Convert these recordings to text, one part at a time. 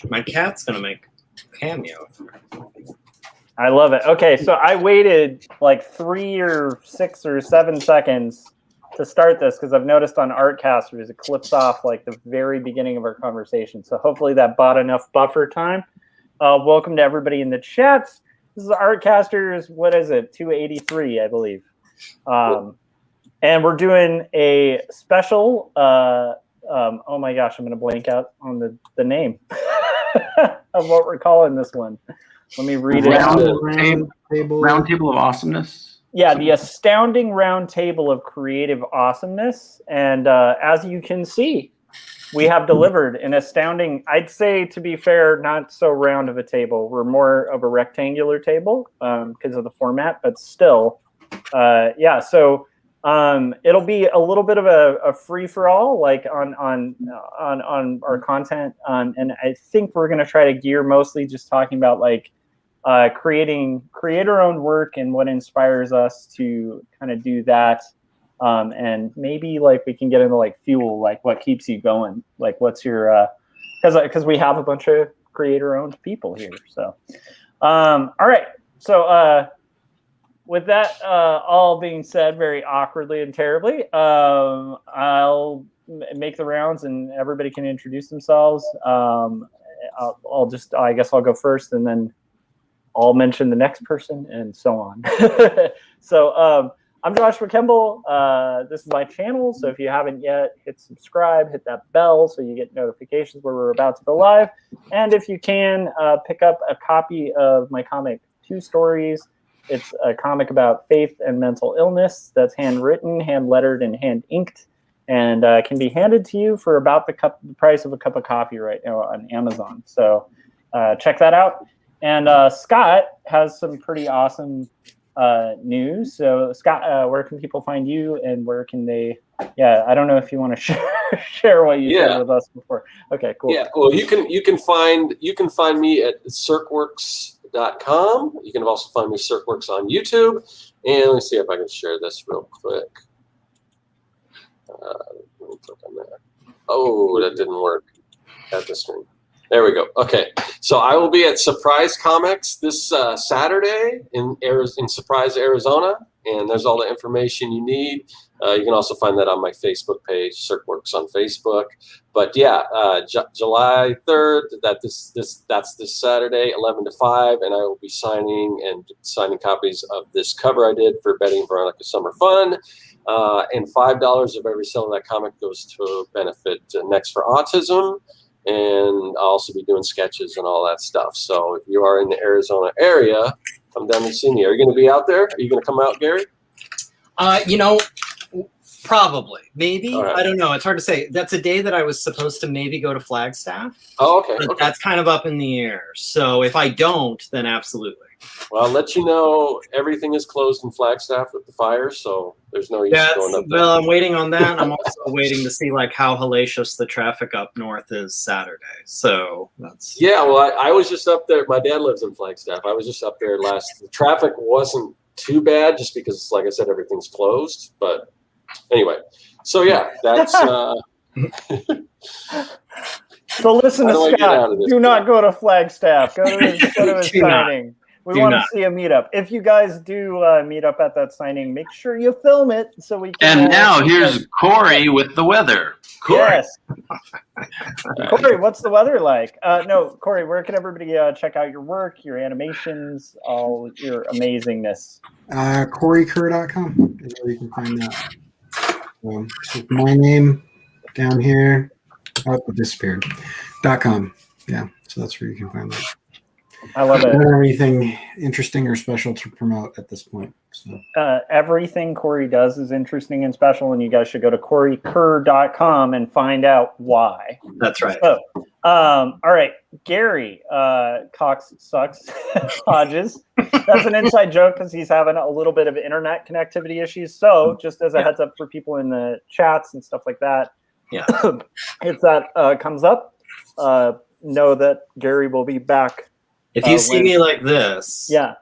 My cat's gonna make a cameo. I love it. Okay, so I waited like 3 or 6 or 7 seconds to start this because I've noticed on Artcasters it clips off like the very beginning of our conversation. So hopefully that bought enough buffer time. Welcome to everybody in the chats. This is Artcasters. What is it? 283, I believe. And we're doing a special. Oh my gosh, I'm going to blank out on the name of what we're calling this one. Let me read it. Round Table of Awesomeness. Yeah, the Astounding Round Table of Creative Awesomeness. And as you can see, we have delivered an astounding, I'd say, to be fair, not so round of a table. We're more of a rectangular table because of the format, but still, yeah. So it'll be a little bit of a free for all, like on our content, and I think we're going to try to gear mostly just talking about like creator owned work and what inspires us to kind of do that, and maybe like we can get into like fuel, like what keeps you going, like what's your because we have a bunch of creator owned people here. So all right, so with that all being said, very awkwardly and terribly, I'll make the rounds and everybody can introduce themselves. I guess I'll go first and then I'll mention the next person and so on. So I'm Joshua Kemble. This is my channel. So if you haven't yet, hit subscribe, hit that bell so you get notifications where we're about to go live. And if you can, pick up a copy of my comic, Two Stories. It's a comic about faith and mental illness that's handwritten, hand-lettered, and hand-inked, and can be handed to you for about the price of a cup of coffee right now on Amazon. So check that out. And Scott has some pretty awesome news. So Scott, where can people find you, and where can they? Yeah, I don't know if you want to share what you shared with us before. Okay, cool. Yeah, well, you can find me at Serkworks.com. You can also find me Serkworks on YouTube. And let me see if I can share this real quick. Let me click on that. Oh, that didn't work at the screen. There we go. Okay, so I will be at Surprise Comics this Saturday in Surprise, Arizona, and there's all the information you need. You can also find that on my Facebook page, Serkworks on Facebook. But yeah, July 3rd, that's this Saturday, 11 to 5, and I will be signing copies of this cover I did for Betty and Veronica Summer Fun. And $5 of every sale of that comic goes to benefit Next for Autism. And I'll also be doing sketches and all that stuff. So if you are in the Arizona area, come down and see me. Are you going to be out there? Are you going to come out, Gary? Probably. Maybe. Right. I don't know. It's hard to say. That's a day that I was supposed to maybe go to Flagstaff. Oh, okay. But that's kind of up in the air. So if I don't, then absolutely. Well, I'll let you know everything is closed in Flagstaff with the fire, so there's no use going up there. Well, I'm waiting on that. I'm also waiting to see like how hellacious the traffic up north is Saturday. So that's well, I was just up there. My dad lives in Flagstaff. I was just up there The traffic wasn't too bad just because, like I said, everything's closed. But anyway, so yeah, that's So listen to Scott. Do not go to Flagstaff. Go to his signing. We want to see a meetup. If you guys do meet up at that signing, make sure you film it so we can. And now here's Cory with the weather. Cory. Yes. Cory, what's the weather like? No, Cory, where can everybody check out your work, your animations, all your amazingness? CoryKerr.com is where you can find that. So my name down here. Oh, it disappeared. .com. Yeah, so that's where you can find that. I love it. I don't have anything interesting or special to promote at this point. So. Everything Cory does is interesting and special, and you guys should go to CoryKerr.com and find out why. That's right. So, all right, Gary Cox sucks. Hodges. That's an inside joke because he's having a little bit of internet connectivity issues. So, just as a heads up for people in the chats and stuff like that, if that comes up, know that Gary will be back. If you see me like this, for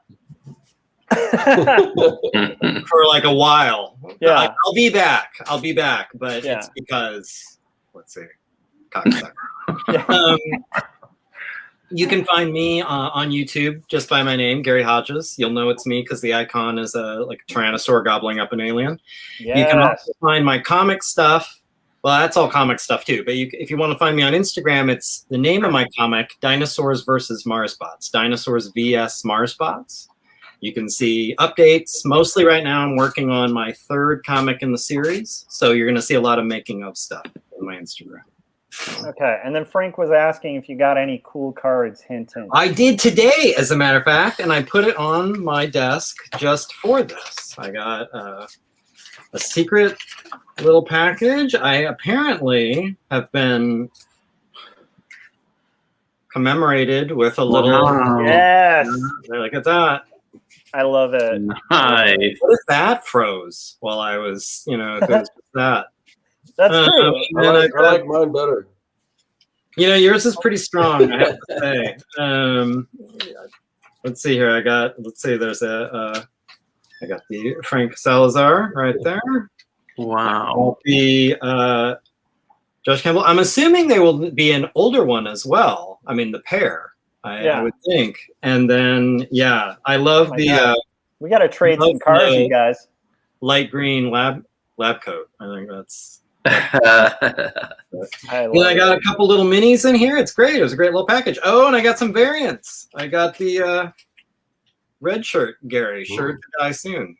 like a while, I'll be back. But it's because let's see, cocksucker. You can find me on YouTube just by my name, Gary Hodges. You'll know it's me because the icon is a tyrannosaur gobbling up an alien. Yes. You can also find my comic stuff. Well, that's all comic stuff too. But if you want to find me on Instagram, it's the name of my comic, Dinosaurs versus Marsbots. Dinosaurs vs Marsbots. You can see updates. Mostly right now, I'm working on my 3rd comic in the series. So you're going to see a lot of making of stuff on my Instagram. Okay, and then Frank was asking if you got any cool cards. Hint, hint. I did today, as a matter of fact, and I put it on my desk just for this. I got a secret little package. I apparently have been commemorated with a little. Wow. Yes, Look at that. I love it. Nice. What if that froze while I was, if it was just that? That's true. And I like mine better. Yours is pretty strong, I have to say. Let's see here. I got the Frank Salazar right there. Wow. The Josh Kemble. I'm assuming there will be an older one as well. I mean, the pair, I would think. And then, I love we got to trade some cards, you guys. Light green lab coat. I think that's. I got a couple little minis in here. It's great. It was a great little package. Oh, and I got some variants. I got the red shirt, Gary. Shirt to die soon.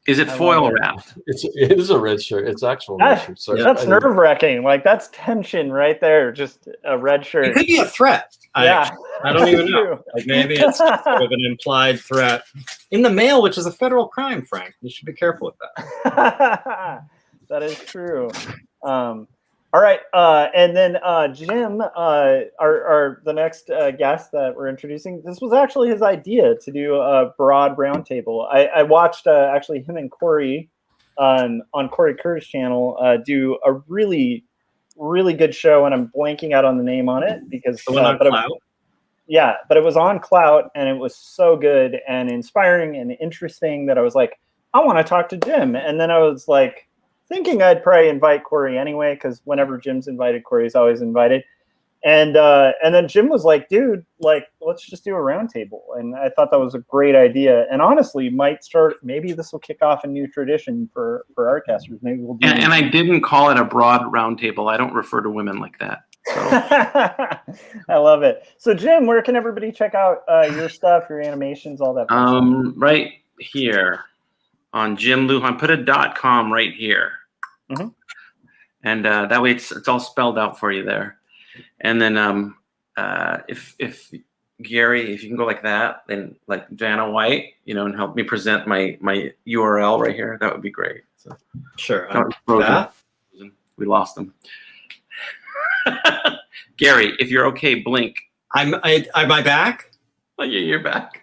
Is it foil wrapped? It is a red shirt. It's actual red shirt. Sorry. That's nerve wracking. Like that's tension right there. Just a red shirt. It could be a threat. I don't even know. Like maybe it's sort of an implied threat in the mail, which is a federal crime, Frank. You should be careful with that. That is true. All right, and then Jim, the next guest that we're introducing. This was actually his idea to do a broad roundtable. I watched actually him and Cory on Cory Kerr's channel do a really, really good show, and I'm blanking out on the name on it because but it was on Clout, and it was so good and inspiring and interesting that I was like, I want to talk to Jim, and then I was like, thinking I'd probably invite Cory anyway, because whenever Jim's invited, Cory's always invited. And then Jim was like, dude, let's just do a roundtable. And I thought that was a great idea. And honestly, maybe this will kick off a new tradition for Artcasters. Maybe we'll do and I didn't call it a broad roundtable. I don't refer to women like that. So. I love it. So Jim, where can everybody check out your stuff, your animations, all that stuff? Right here on Jim Lujan. Put a .com right here. Mm-hmm. And that way it's all spelled out for you there. And then if Gary, if you can go like that, then like Vanna White, and help me present my URL right here, that would be great. So sure. We lost them. Gary, if you're okay, blink. Am I back? Oh, yeah, you're back.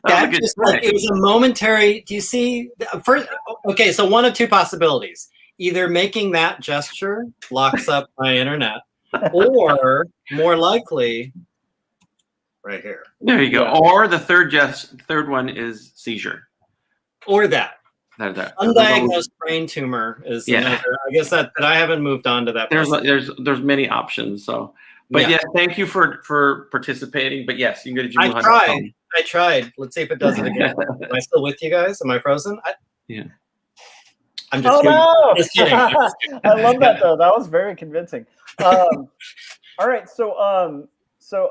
That just it was a momentary. Do you see? First, okay, so one of two possibilities: either making that gesture locks up my internet, or more likely, right here. There you go. Yeah. Or the third one is seizure. Or that. There. Undiagnosed brain tumor is another. I guess that I haven't moved on to that. There's many options. So, but yeah, thank you for participating. But yes, you can go to Jim. I tried. Let's see if it does it again. Am I still with you guys? Am I frozen? Yeah. I'm just kidding. No! Just kidding. I love that though. That was very convincing. All right, so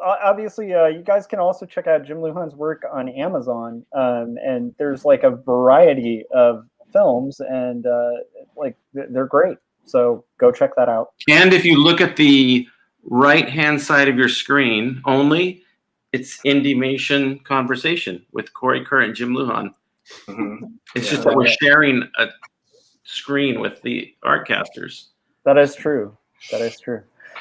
obviously you guys can also check out Jim Lujan's work on Amazon, and there's like a variety of films, and they're great. So go check that out. And if you look at the right-hand side of your screen only, it's Indymation Conversation with Cory Kerr and Jim Lujan. Mm-hmm. It's just that we're sharing a screen with the Artcasters. That is true.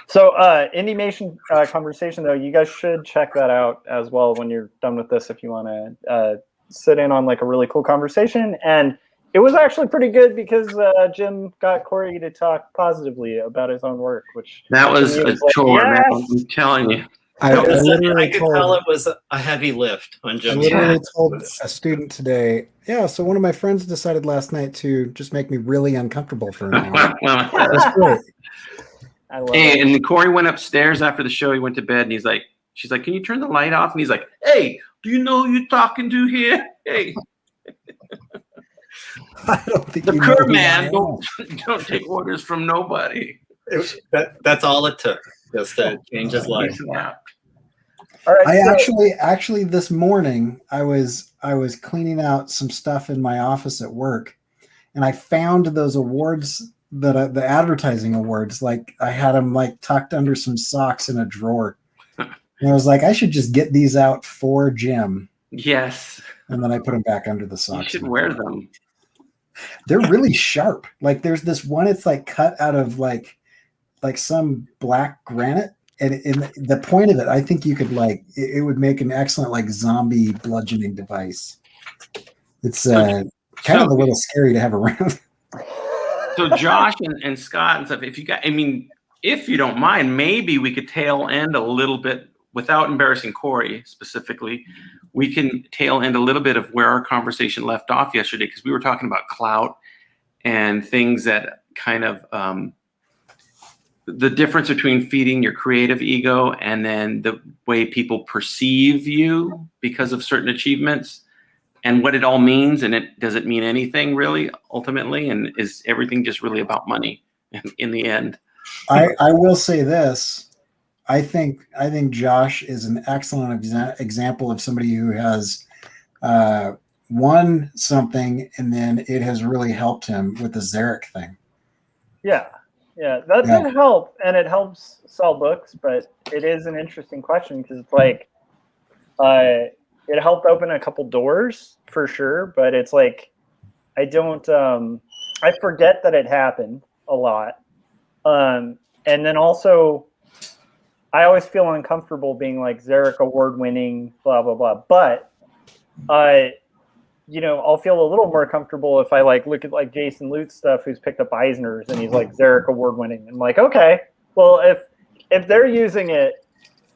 So Indymation Conversation, though, you guys should check that out as well when you're done with this if you want to sit in on like a really cool conversation. And it was actually pretty good because Jim got Cory to talk positively about his own work, which that was a chore, man. I'm telling you. I could tell it was a heavy lift on Jim's part. I literally told a student today, so one of my friends decided last night to just make me really uncomfortable for an hour. That's great. I love Hey, it. and Cory went upstairs after the show. He went to bed, and she's like, can you turn the light off? And he's like, hey, do you know who you're talking to here? Hey, I don't think the you know Kerr who I man, am. don't take orders from nobody. That's all it took, just to change his life. He snapped. All right. I so- actually this morning I was cleaning out some stuff in my office at work, and I found those awards that the advertising awards. Like I had them like tucked under some socks in a drawer, and I was like, I should just get these out for Jim. Yes, And then I put them back under the you socks. should wear them. They're really sharp. Like there's this one. It's like cut out of like some black granite. And the point of it, I think you could it would make an excellent like zombie bludgeoning device. It's kind of a little scary to have around. So Josh and Scott and stuff, if you don't mind, maybe we could tail end a little bit without embarrassing Cory specifically. We can tail end a little bit of where our conversation left off yesterday, because we were talking about clout and things that kind of the difference between feeding your creative ego and then the way people perceive you because of certain achievements, and what it all means, and does it mean anything really ultimately, and is everything just really about money in the end? I will say this. I think Josh is an excellent example of somebody who has won something, and then it has really helped him with the Zarek thing. Yeah, that did help, and it helps sell books. But it is an interesting question, because it's like, it helped open a couple doors for sure. But it's like, I forget that it happened a lot, and then also, I always feel uncomfortable being like Zarek award-winning, blah blah blah. But I'll feel a little more comfortable if I look at like Jason Lutz stuff, who's picked up Eisner's and he's like Zarek award-winning. I'm like, okay, well if they're using it,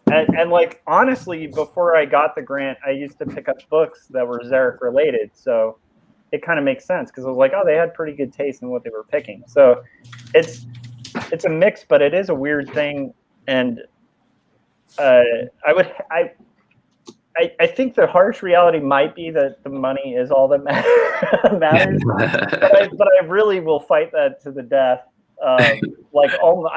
and like honestly, before I got the grant, I used to pick up books that were Zarek related, so it kind of makes sense, because I was like, oh, they had pretty good taste in what they were picking. So it's a mix, but it is a weird thing, and I think the harsh reality might be that the money is all that matters, but I really will fight that to the death. I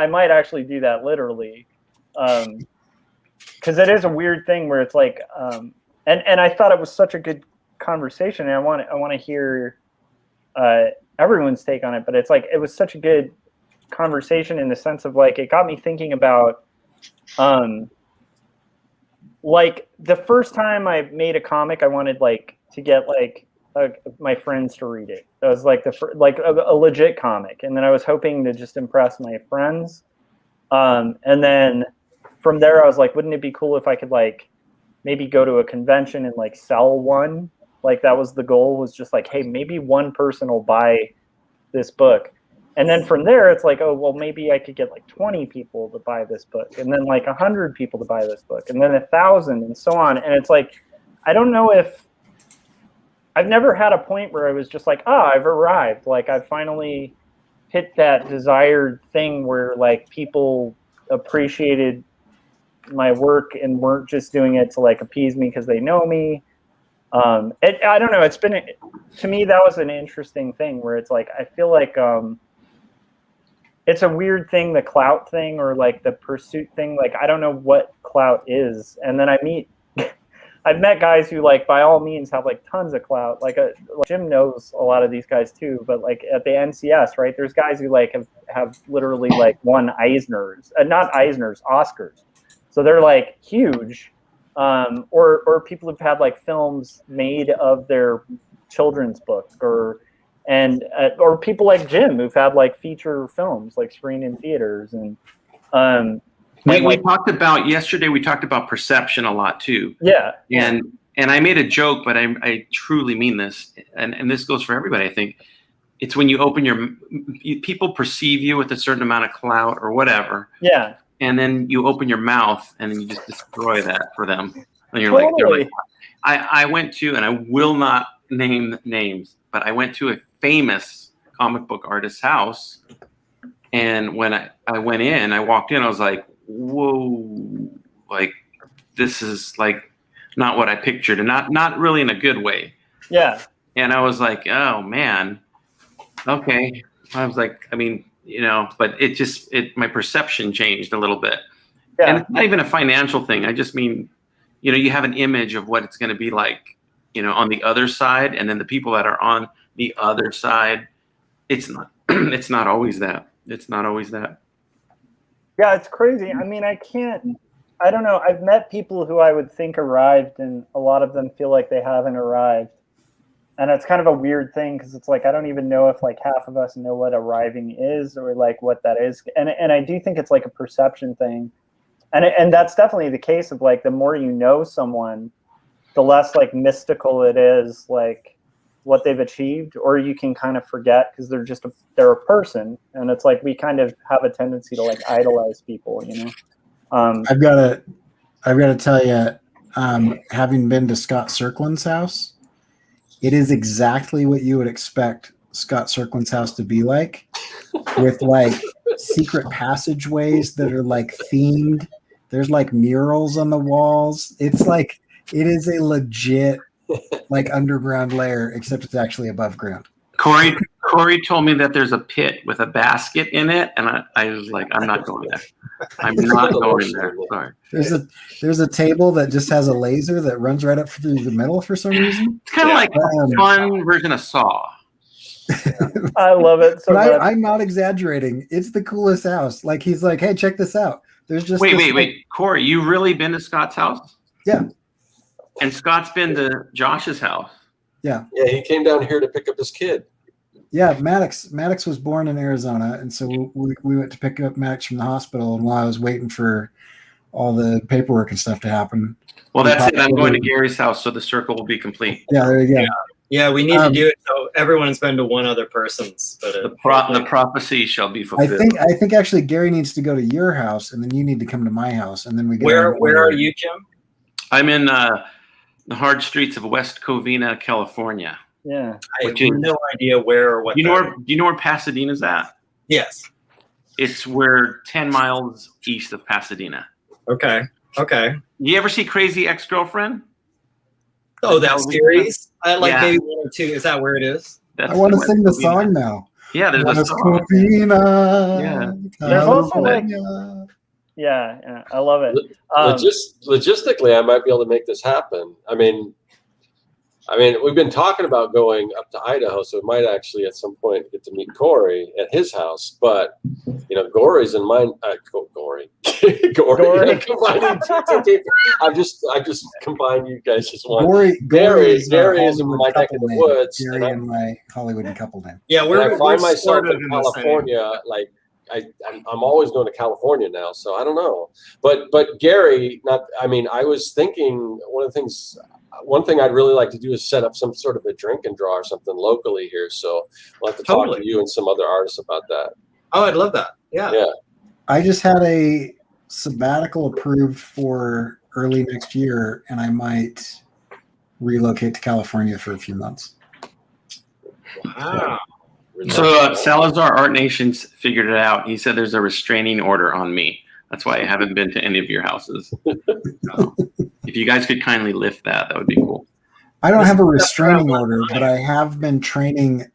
might actually do that literally, because it is a weird thing where it's like, and I thought it was such a good conversation, and I want to hear everyone's take on it. But it's like, it was such a good conversation in the sense of like, it got me thinking about. Like the first time I made a comic, I wanted to get my friends to read it. That was like a legit comic, and then I was hoping to just impress my friends. And then from there, I was like, wouldn't it be cool if I could maybe go to a convention and sell one? Like that was the goal. Was just like, hey, maybe one person will buy this book. And then from there, it's like, oh, well, maybe I could get 20 people to buy this book, and then 100 people to buy this book, and then 1,000, and so on. And it's like, I don't know if I've never had a point where I was just like, I've arrived. I've finally hit that desired thing where people appreciated my work and weren't just doing it to appease me because they know me. I don't know. It's been, to me, that was an interesting thing where it's like, I feel like, it's a weird thing, the clout thing, or the pursuit thing. I don't know what clout is. And then I've met guys who by all means have tons of clout. Jim knows a lot of these guys too, but at the NCS, right? There's guys who have literally won Eisner's, not Eisner's, Oscars. So they're huge. Or people who've had films made of their children's book, or people like Jim who've had feature films screened in theaters, and we talked about yesterday. We talked about perception a lot too. Yeah, and I made a joke, but I truly mean this, and this goes for everybody. I think it's when you open people perceive you with a certain amount of clout or whatever. Yeah, and then you open your mouth and then you just destroy that for them, and you're totally. I went to, and I will not name names, but I went to a famous comic book artist's house, And when I went in, I walked in, I was like, whoa, like this is like not what I pictured, and not really in a good way. Yeah. And I was like, oh man, okay. I was like, I mean, but my perception changed a little bit. Yeah. And it's not even a financial thing. I just mean, you have an image of what it's going to be like, on the other side, and then the people that are on the other side, it's not always that. It's not always that. Yeah, it's crazy. I mean, I don't know. I've met people who I would think arrived, and a lot of them feel like they haven't arrived. And it's kind of a weird thing, because it's like, I don't even know if like half of us know what arriving is, or like what that is. And I do think it's like a perception thing. And that's definitely the case of like, the more you know someone, the less like mystical it is, like what they've achieved, or you can kind of forget because they're a person. And it's like, we kind of have a tendency to like idolize people, I've got to tell you, having been to Scott Serkland's house, it is exactly what you would expect Scott Serkland's house to be like, with like secret passageways that are like themed. There's like murals on the walls. It's like, it is a legit like underground lair, except it's actually above ground. Cory told me that there's a pit with a basket in it, and I was like, I'm not going there. I'm not going there. Sorry. There's a table that just has a laser that runs right up through the middle for some reason. It's kind of like a fun version of Saw. I love it. So I'm not exaggerating. It's the coolest house. Like, he's like, hey, check this out. There's just wait, Cory, you really been to Scott's house? Yeah. And Scott's been to Josh's house. Yeah. Yeah, he came down here to pick up his kid. Yeah, Maddox was born in Arizona, and so we went to pick up Maddox from the hospital. And while I was waiting for all the paperwork and stuff to happen, well, that's it. I'm going to Gary's house, so the circle will be complete. Yeah, there you go. Yeah, we need to do it so everyone's been to one other person's. But the prophecy shall be fulfilled. I think actually Gary needs to go to your house, and then you need to come to my house, and then we get. Where are you, Jim? I'm in the hard streets of West Covina, California. Yeah, I have no idea where or what. Do you know where Pasadena's at? Yes. We're 10 miles east of Pasadena. Okay. You ever see Crazy Ex-Girlfriend? Oh, that series? I like Yeah. maybe 1 or 2. Is that where it is? I want to sing the song now. Yeah, there's a West song. Covina, Yeah. There's also like, California. yeah, I love it. Logistically, I might be able to make this happen. I mean, we've been talking about going up to Idaho, so we might actually at some point get to meet Cory at his house. But Gory's in mine. Gory. Combining two people. I just combined you guys as one. Gary is in my neck of the woods. Gary and my Hollywood couple name. Yeah, I find myself in California. Like I'm always going to California now, so I don't know. But Gary, I was thinking one thing I'd really like to do is set up some sort of a drink and draw or something locally here. So we'll have to talk to you and some other artists about that. Oh, I'd love that. Yeah. I just had a sabbatical approved for early next year, and I might relocate to California for a few months. Wow. So Salazar Art Nations figured it out. He said there's a restraining order on me. That's why I haven't been to any of your houses. If you guys could kindly lift that would be cool. I don't have a restraining order, but I have been training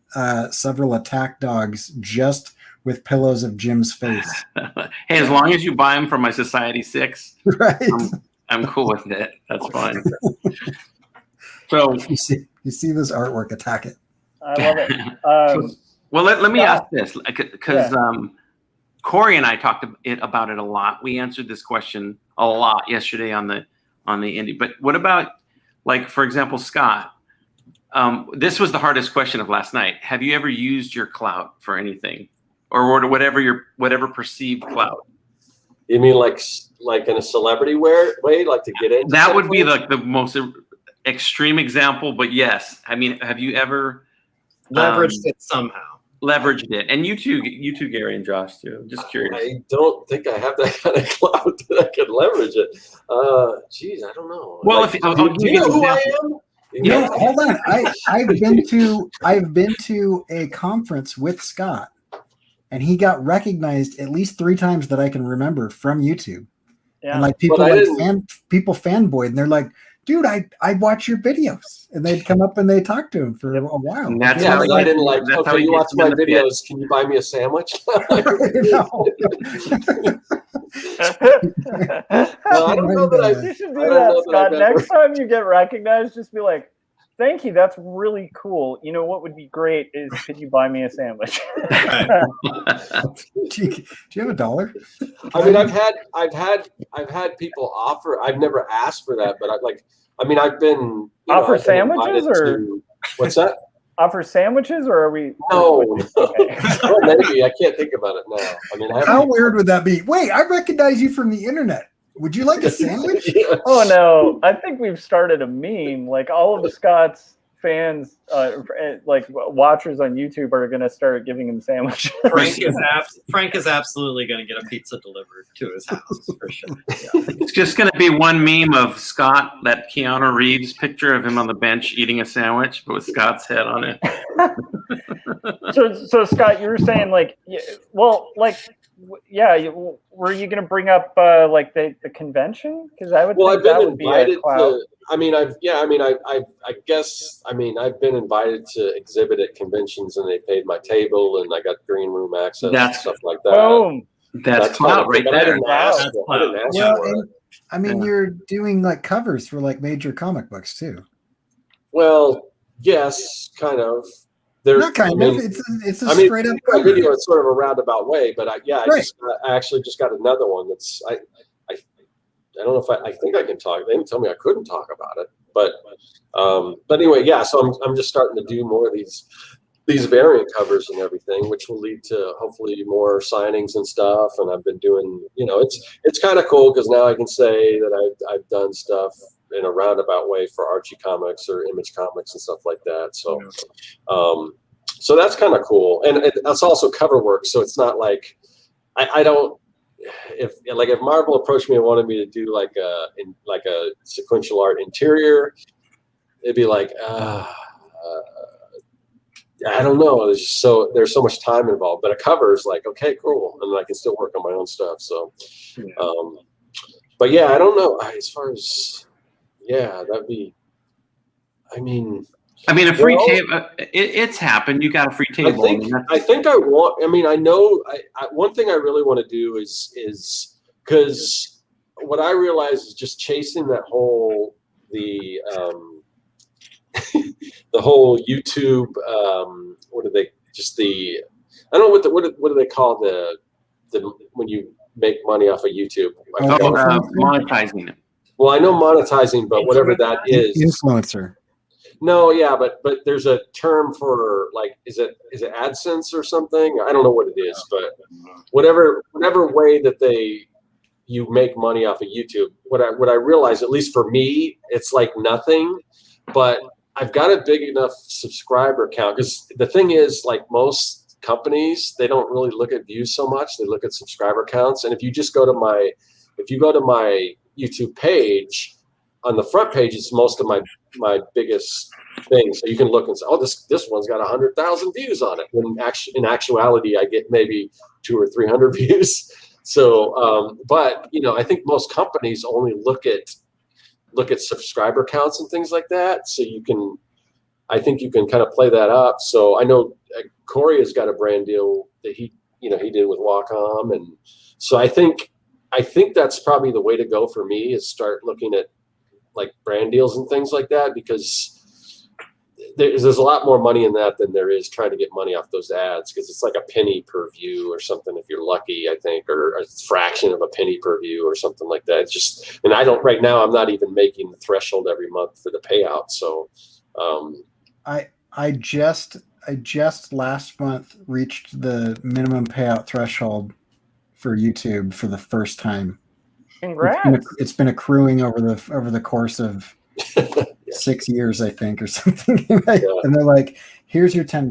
several attack dogs just with pillows of Jim's face. Hey, as long as you buy them from my Society 6, right? I'm cool with it. That's fine. So you see this artwork, attack it. I love it. Well, let me ask this, because Cory and I talked about it a lot. We answered this question a lot yesterday on the indie. But what about, like, for example, Scott? This was the hardest question of last night. Have you ever used your clout for anything, or whatever perceived clout? You mean like in a celebrity way, like to get into? That would be like the most extreme example. But yes, I mean, have you ever leveraged it somehow? Leveraged it, and you too, Gary and Josh too. I'm just curious. I don't think I have that kind of clout that I can leverage it. Geez, I don't know. Well, do you know who I am? Yeah, hold on. I've been to a conference with Scott, and he got recognized at least 3 times that I can remember from YouTube. Yeah. And like people people fanboyed, and they're like, dude, I watch your videos, and they'd come up and they talk to him for a while. And that's Yeah, how but I didn't like. that's how Okay, he you gets watch my in the pit. videos. Can you buy me a sandwich? No. No, I don't know that You should I do don't that, know that Scott. I've Next time you get recognized, just be like, thank you, that's really cool. You know what would be great is, could you buy me a sandwich? Do you have $1? I mean, I've had people offer. I've never asked for that, but I've been Offer I've been sandwiches, invited or to, what's that? offer sandwiches, or are we? No. Okay. Well, maybe I can't think about it now. I mean, How weird would that be? Wait, I recognize you from the internet. Would you like a sandwich? Oh no! I think we've started a meme. Like all of Scott's fans, like watchers on YouTube, are going to start giving him sandwiches. Frank is absolutely going to get a pizza delivered to his house for sure. Yeah. It's just going to be one meme of Scott, that Keanu Reeves picture of him on the bench eating a sandwich, but with Scott's head on it. So Scott, you were saying were you going to bring up like the convention? Because I would think I've been that would be invited a cloud. to. I've been invited to exhibit at conventions, and they paid my table, and I got green room access and stuff like that. Boom. That's clout right but I there. didn't ask for it. I mean, you're doing like covers for like major comic books too. Well, yes, kind of. Not kind of. It's a straight up my video is sort of a roundabout way, but I actually just got another one that's I don't know if I think I can talk. They didn't tell me I couldn't talk about it, but anyway, yeah. So I'm just starting to do more of these variant covers and everything, which will lead to hopefully more signings and stuff. And I've been doing, it's kind of cool because now I can say that I've done stuff in a roundabout way for Archie Comics or Image Comics and stuff like that. So, so that's kind of cool, and that's also cover work. So it's not like I don't. If Marvel approached me and wanted me to do like a sequential art interior, it'd be like, I don't know. There's so much time involved. But a cover is like, okay, cool, and I can still work on my own stuff. So, but yeah, I don't know. As far as that'd be. I mean, a free table. It's happened. You got a free table. I think I want. I mean, I know. One thing I really want to do is because what I realize is just chasing that whole the whole YouTube. What do they? Just the. I don't know what do they call the when you make money off of YouTube? Monetizing it. Well, I know monetizing, but whatever that is. Influencer. No, yeah, but there's a term for like, is it AdSense or something? I don't know what it is, but whatever way that you make money off of YouTube. What I realize, at least for me, it's like nothing, but I've got a big enough subscriber count, because the thing is, like most companies, they don't really look at views so much. They look at subscriber counts. And if you just go to my YouTube page, on the front page, it's most of my biggest thing. So you can look and say, oh, this one's got 100,000 views on it. When in actuality, I get maybe 200 or 300 views. So, but I think most companies only look at subscriber counts and things like that. So I think you can kind of play that up. So I know Cory has got a brand deal that he did with Wacom, and so I think that's probably the way to go for me, is start looking at like brand deals and things like that, because there's a lot more money in that than there is trying to get money off those ads, because it's like a penny per view or something if you're lucky, I think, or a fraction of a penny per view or something like that. It's just, and right now I'm not even making the threshold every month for the payout. So I just last month reached the minimum payout threshold for YouTube for the first time. Congrats. It's been accruing over the course of 6 years, I think, or something. And they're like, "Here's your $10."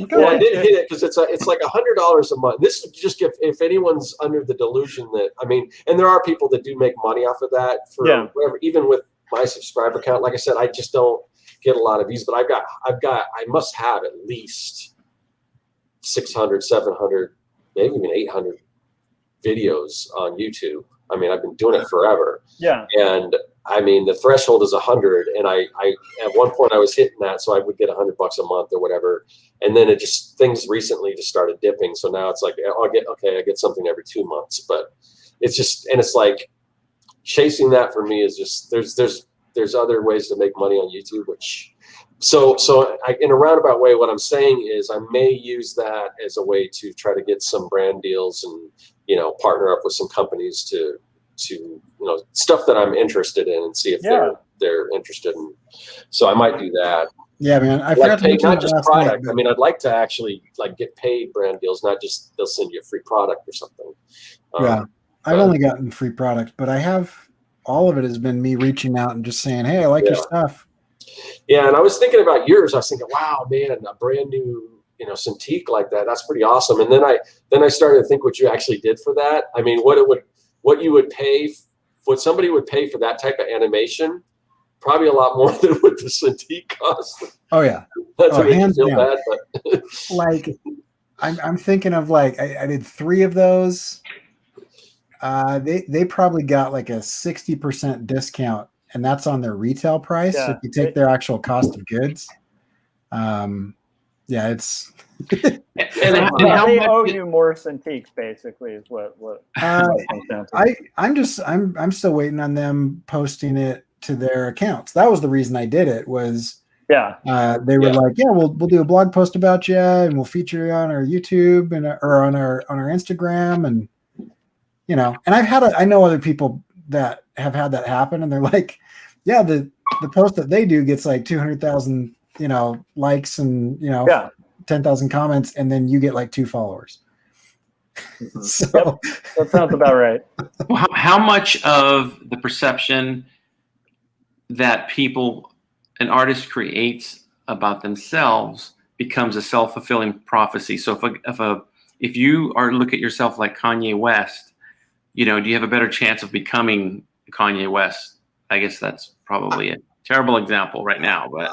Well, I did hit it because it's like $100 a month. This would just if anyone's under the delusion that, I mean, and there are people that do make money off of that for whatever. Even with my subscriber count, like I said, I just don't get a lot of views, but I must have at least 600, 700 maybe even 800 videos on YouTube. I mean, I've been doing it forever. Yeah. And I mean, the threshold is 100, and I at one point I was hitting that, so I would get $100 a month or whatever, and then things recently just started dipping. So now it's like I get something every 2 months, but it's just, and it's like chasing that for me is just there's other ways to make money on YouTube, which so in a roundabout way, what I'm saying is I may use that as a way to try to get some brand deals and partner up with some companies to stuff that I'm interested in and see if they're interested in. So I might do that. Yeah, man. I like forgot to mention not just last product. night, I mean, I'd like to actually like get paid brand deals, not just they'll send you a free product or something. Yeah, I've only gotten free product, but I have all of it has been me reaching out and just saying, "Hey, I like your stuff." Yeah, and I was thinking about yours. I was thinking, wow, man, a brand new Cintiq like that. That's pretty awesome. And then I started to think what you actually did for that. I mean, what you would pay, what somebody would pay for that type of animation, probably a lot more than what the Cintiq cost. Oh yeah, That's what hands feel down. bad, but Like I'm thinking of like I did 3 of those. They probably got like a 60% discount, and that's on their retail price. So if you take their actual cost of goods, it's. and they owe you more Cintiqs, basically, is what I'm still waiting on them posting it to their accounts. That was the reason I did it. Was they were like, we'll do a blog post about you, and we'll feature you on our YouTube or on our Instagram, and and I know other people that have had that happen, and they're like, the post that they do gets like 200,000 likes and 10,000 comments, and then you get like 2 followers. So that sounds about right. Well, how much of the perception that an artist creates about themselves becomes a self-fulfilling prophecy? So if you look at yourself like Kanye West, do you have a better chance of becoming Kanye West? I guess that's probably a terrible example right now, but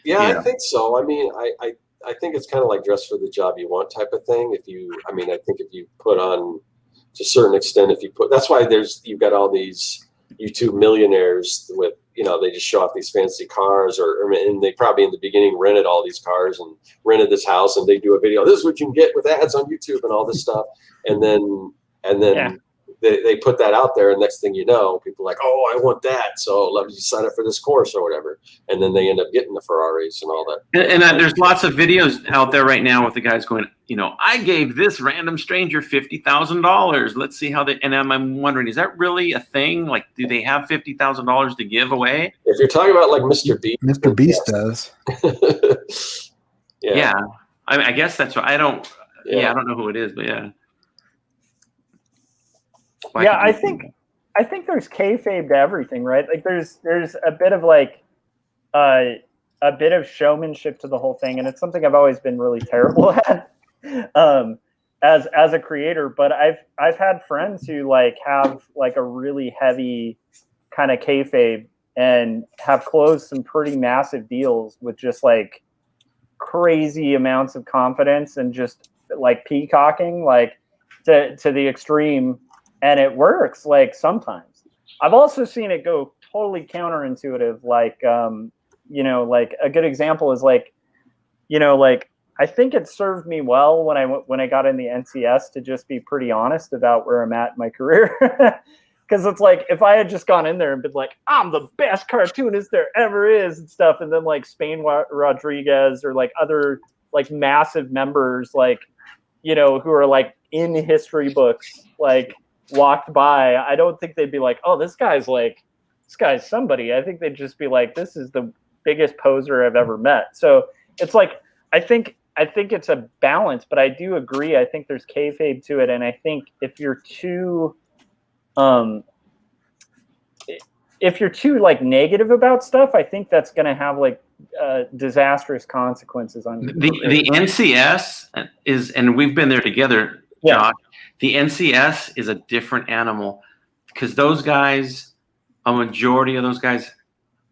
I think so. I mean, I think it's kind of like dress for the job you want type of thing. I think if you put on to a certain extent, that's why you've got all these YouTube millionaires with, they just show off these fancy cars and they probably in the beginning rented all these cars and rented this house, and they do a video. This is what you can get with ads on YouTube and all this stuff. And then they put that out there, and next thing you know, people are like, oh, I want that. So let me sign up for this course or whatever. And then they end up getting the Ferraris and all that. And there's lots of videos out there right now with the guys going, I gave this random stranger $50,000. Let's see how and I'm wondering, is that really a thing? Like, do they have $50,000 to give away? If you're talking about like Mr. Beast. Mr. Beast does. Yeah. I guess that's what I don't know who it is, but yeah. I think there's kayfabe to everything, right? Like there's a bit of like a bit of showmanship to the whole thing, and it's something I've always been really terrible at as a creator. But I've had friends who like have like a really heavy kind of kayfabe and have closed some pretty massive deals with just like crazy amounts of confidence and just like peacocking like to the extreme. And it works, like, sometimes. I've also seen it go totally counterintuitive. Like, like a good example is like, I think it served me well when I got in the NCS to just be pretty honest about where I'm at in my career. Because it's like, if I had just gone in there and been like, I'm the best cartoonist there ever is and stuff, and then like Spain Rodriguez or like other like massive members, like, who are like in history books, like, walked by, I don't think they'd be like, oh, this guy's somebody. I think they'd just be like, this is the biggest poser I've ever met. So it's like, I think it's a balance, but I do agree. I think there's kayfabe to it. And I think if you're too like negative about stuff, I think that's going to have like disastrous consequences on the NCS is, and we've been there together, Josh. The NCS is a different animal because those guys, a majority of those guys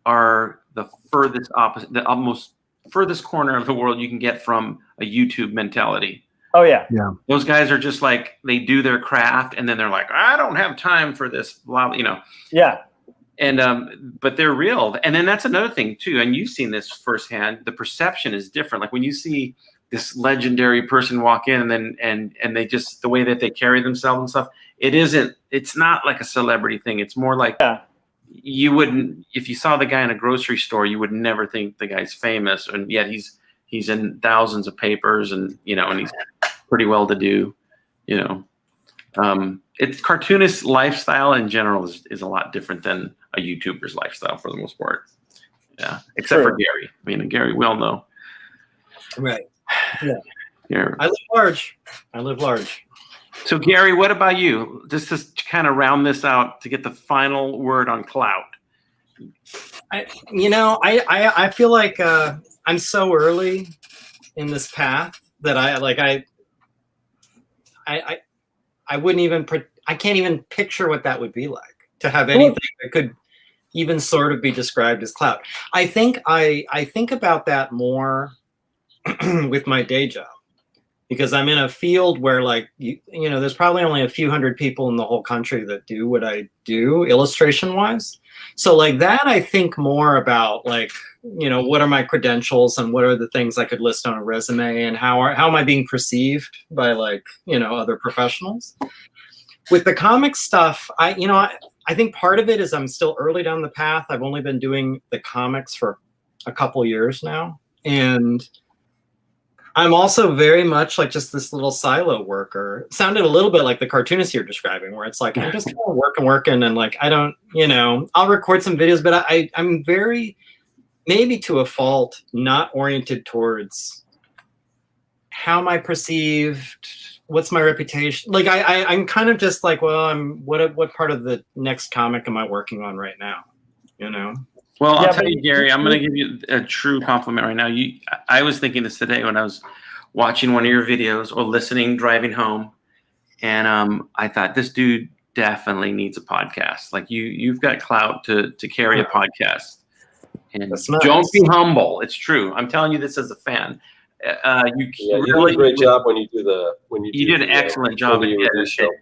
are the furthest opposite, the almost furthest corner of the world you can get from a YouTube mentality. Oh yeah. Those guys are just like, they do their craft and then they're like, I don't have time for this, blah, you know. Yeah. And but they're real. And then that's another thing too, and you've seen this firsthand, the perception is different. Like when you see this legendary person walk in and then and they just, the way that they carry themselves and stuff, it's not like a celebrity thing. It's more like, you wouldn't, if you saw the guy in a grocery store, you would never think the guy's famous, and yet he's in thousands of papers, and you know, and he's pretty well to do, you know. It's cartoonist lifestyle in general is a lot different than a YouTuber's lifestyle for the most part. Yeah, except for Gary. I mean, Gary, we all know. Right. Yeah. Gary. I live large. So Gary, what about you? Just to kind of round this out to get the final word on clout. I feel like I'm so early in this path that I wouldn't even, I can't even picture what that would be like to have anything that could even sort of be described as clout. I think I think about that more with my day job, because I'm in a field where like, you know, there's probably only a few hundred people in the whole country that do what I do illustration wise. So like that, I think more about like, you know, what are my credentials and what are the things I could list on a resume, and how am I being perceived by like, you know, other professionals. With the comic stuff, I think part of it is I'm still early down the path. I've only been doing the comics for a couple years now. And I'm also very much like just this little silo worker. It sounded a little bit like the cartoonist you're describing, where it's like, I'm just kind of working. And like, I don't, you know, I'll record some videos, but I'm very, maybe to a fault, not oriented towards how am I perceived, what's my reputation. Like I'm kind of just like, well, what part of the next comic am I working on right now? You know? Well, I'll tell you, Gary, I'm going to give you a true compliment right now. I was thinking this today when I was watching one of your videos or listening, driving home. And I thought, this dude definitely needs a podcast. Like you've got clout to carry a podcast. And nice. Don't be humble. It's true. I'm telling you this as a fan. You do a great job when you do you did an excellent job at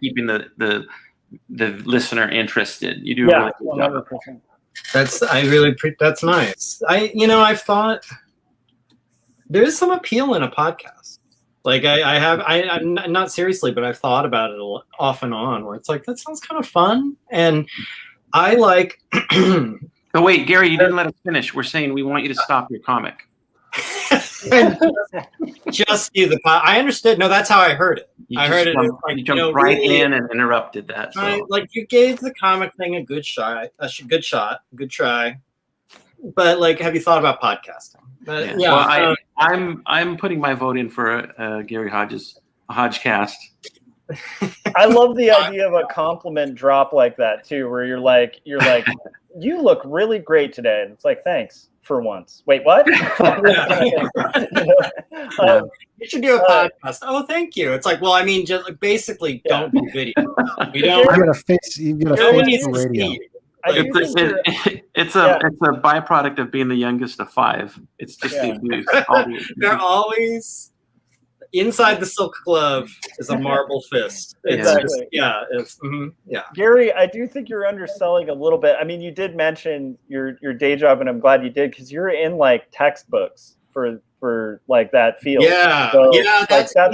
keeping the listener interested. You do a really good job. That's nice. I thought there's some appeal in a podcast. Like I'm not seriously, but I've thought about it off and on, where it's like, that sounds kind of fun. And I like, oh wait, Gary, you didn't let us finish. We're saying we want you to stop your comic. Just do the pod. I understood. No, that's how I heard it. You jumped right in and interrupted that. So. Like you gave the comic thing a good shot, good try. But like, have you thought about podcasting? Well, I'm putting my vote in for Gary Hodges, a Hodgecast. I love the idea of a compliment drop like that too, where you're like, you look really great today, and it's like, thanks. For once. Wait, what? You should do a podcast. Oh, thank you. It's like, well, I mean, just basically don't do video. We don't. You get a face for radio. It's a byproduct of being the youngest of five. It's just the abuse. They're always inside the silk glove is a marble fist. Exactly. Gary, I do think you're underselling a little bit. I mean, you did mention your day job, and I'm glad you did, because you're in like textbooks for like that field. Yeah, so, that's I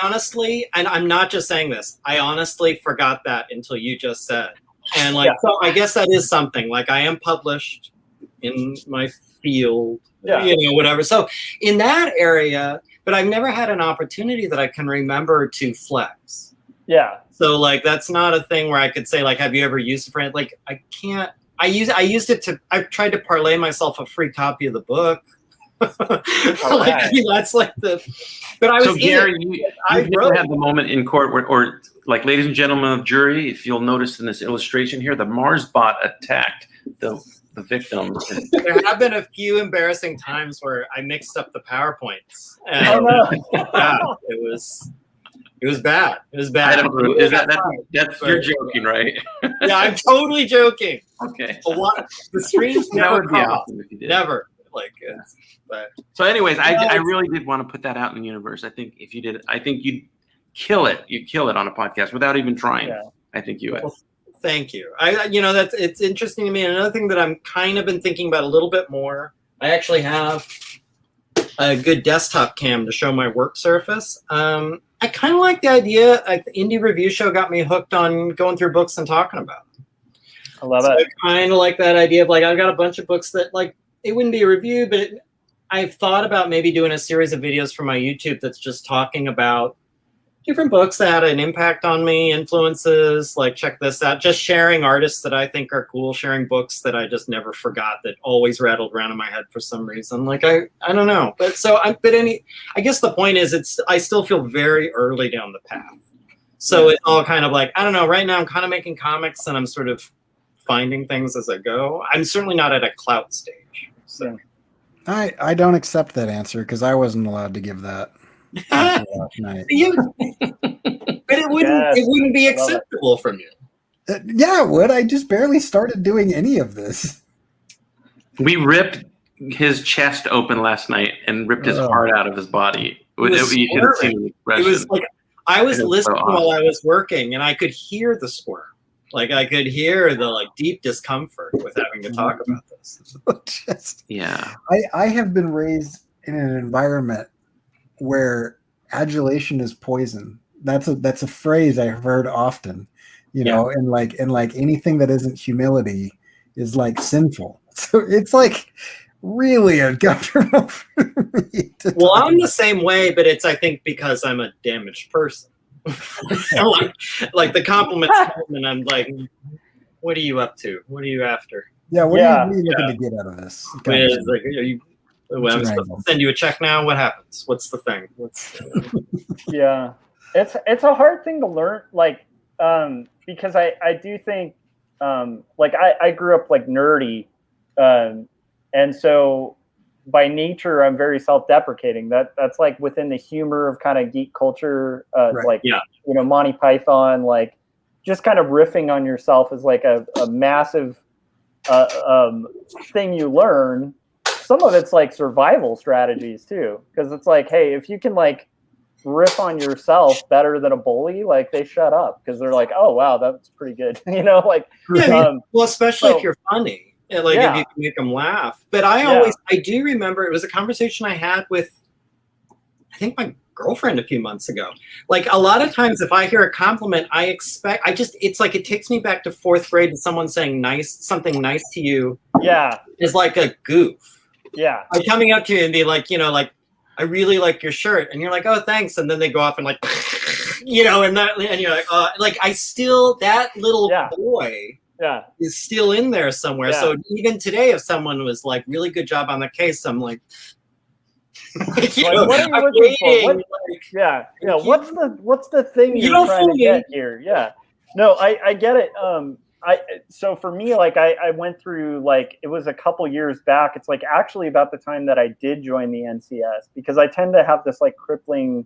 honestly, and I'm not just saying this, I honestly forgot that until you just said. And like, so I guess that is something. Like, I am published in my field, whatever. So in that area. But I've never had an opportunity that I can remember to flex. Yeah. So like, that's not a thing where I could say like, have you ever used it for it? Like, I can't. I used it to. I've tried to parlay myself a free copy of the book. That's like the. But I was. So Gary, you never had the moment in court or like, ladies and gentlemen of jury, if you'll notice in this illustration here, the Mars bot attacked the victim. There have been a few embarrassing times where I mixed up the PowerPoints. And, it was bad. It was bad. That's you're joking, right? Yeah, I'm totally joking. Okay. The streams never caught. Never. Like, but so anyways, I really did want to put that out in the universe. I think if you did, I think you'd kill it. You'd kill it on a podcast without even trying. Yeah. I think you would. Well, thank you. It's interesting to me. And another thing that I'm kind of been thinking about a little bit more, I actually have a good desktop cam to show my work surface. I kind of like the idea. The Indie Review Show got me hooked on going through books and talking about them. I love So it. I kind of like that idea of like, I've got a bunch of books that like, it wouldn't be a review, but I've thought about maybe doing a series of videos for my YouTube that's just talking about different books that had an impact on me, influences, like check this out, just sharing artists that I think are cool, sharing books that I just never forgot that always rattled around in my head for some reason. Like, I don't know. But I guess the point is I still feel very early down the path. So it's all kind of like, I don't know, right now I'm kind of making comics and I'm sort of finding things as I go. I'm certainly not at a clout stage. So I don't accept that answer because I wasn't allowed to give that answer last night. But it wouldn't be acceptable from you. Yeah, it would. I just barely started doing any of this. We ripped his chest open last night and ripped his heart out of his body. You should have seen the expression. It was like I was listening so awesome. while I was working, and I could hear the squirm. Like I could hear the like deep discomfort with having to talk about this. Yeah. I have been raised in an environment where adulation is poison. That's a phrase I've heard often, you know, and like anything that isn't humility is like sinful. So it's like really uncomfortable for me to Well, talk I'm the same way, but it's I think because I'm a damaged person. like the compliments come and I'm like, what are you up to? What are you after? Yeah, what are you looking to get out of this? It's like, I'm supposed to send you a check now? What happens? What's the thing? Yeah. It's a hard thing to learn, like, because I do think, like, I grew up, like, nerdy, and so by nature, I'm very self-deprecating. That's, like, within the humor of kind of geek culture, like, you know, Monty Python, like, just kind of riffing on yourself is, like, a massive thing you learn. Some of it's, like, survival strategies, too, because it's like, hey, if you can, like, riff on yourself better than a bully, like they shut up because they're like, oh wow, that's pretty good. You know, like well, especially if you're funny, like if you can make them laugh. But I do remember it was a conversation I had with I think my girlfriend a few months ago. Like a lot of times if I hear a compliment, it's like it takes me back to 4th grade and someone saying something nice to you is like a goof. Like coming up to you and be like, you know, like, I really like your shirt, and you're like, oh, thanks, and then they go off and like, you know, and you're like, like I still that little boy is still in there somewhere. So even today, if someone was like, really good job on the case, I'm like, what are you looking for? What's the thing you're trying to get here? Yeah, no, I get it. So for me, like I went through, like, it was a couple years back. It's like actually about the time that I did join the NCS, because I tend to have this like crippling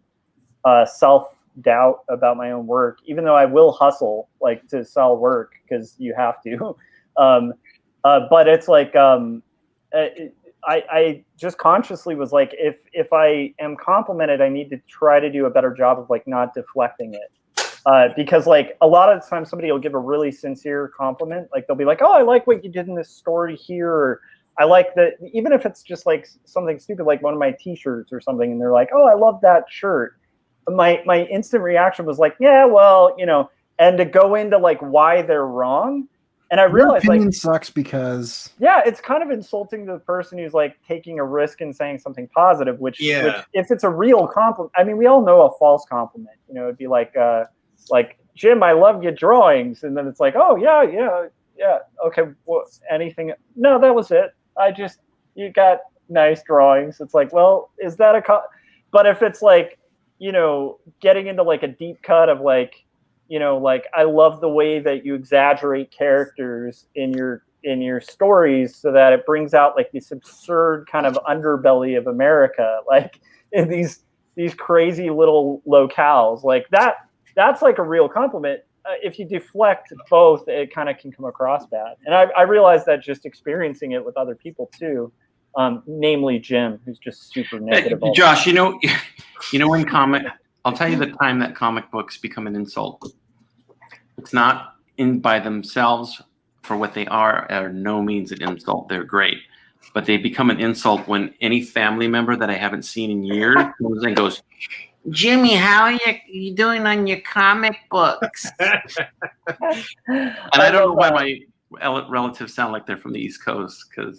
self-doubt about my own work, even though I will hustle like to sell work because you have to. But it's like I just consciously was like, if I am complimented, I need to try to do a better job of like not deflecting it. Because like a lot of the time somebody will give a really sincere compliment. Like they'll be like, oh, I like what you did in this story here. Or I like that, even if it's just like something stupid, like one of my t-shirts or something. And they're like, oh, I love that shirt. My instant reaction was like, yeah, well, you know, and to go into like why they're wrong. And I realized your opinion sucks because it's kind of insulting to the person who's like taking a risk and saying something positive, which if it's a real compliment, I mean, we all know a false compliment, you know, it'd be like Jim, I love your drawings. And then it's like, oh yeah. Okay. Well, anything? No, that was it. You got nice drawings. It's like, well, is that but if it's like, you know, getting into like a deep cut of like, you know, like I love the way that you exaggerate characters in your stories so that it brings out like this absurd kind of underbelly of America, like in these crazy little locales, like that's like a real compliment. If you deflect both, it kind of can come across bad. And I realized that just experiencing it with other people too. namely Jim, who's just super negative. Hey, Josh, you know when I'll tell you the time that comic books become an insult. It's not in by themselves for what they are no means an insult. They're great. But they become an insult when any family member that I haven't seen in years comes and goes, Jimmy, how are you doing on your comic books? And I don't know why my relatives sound like they're from the East Coast, because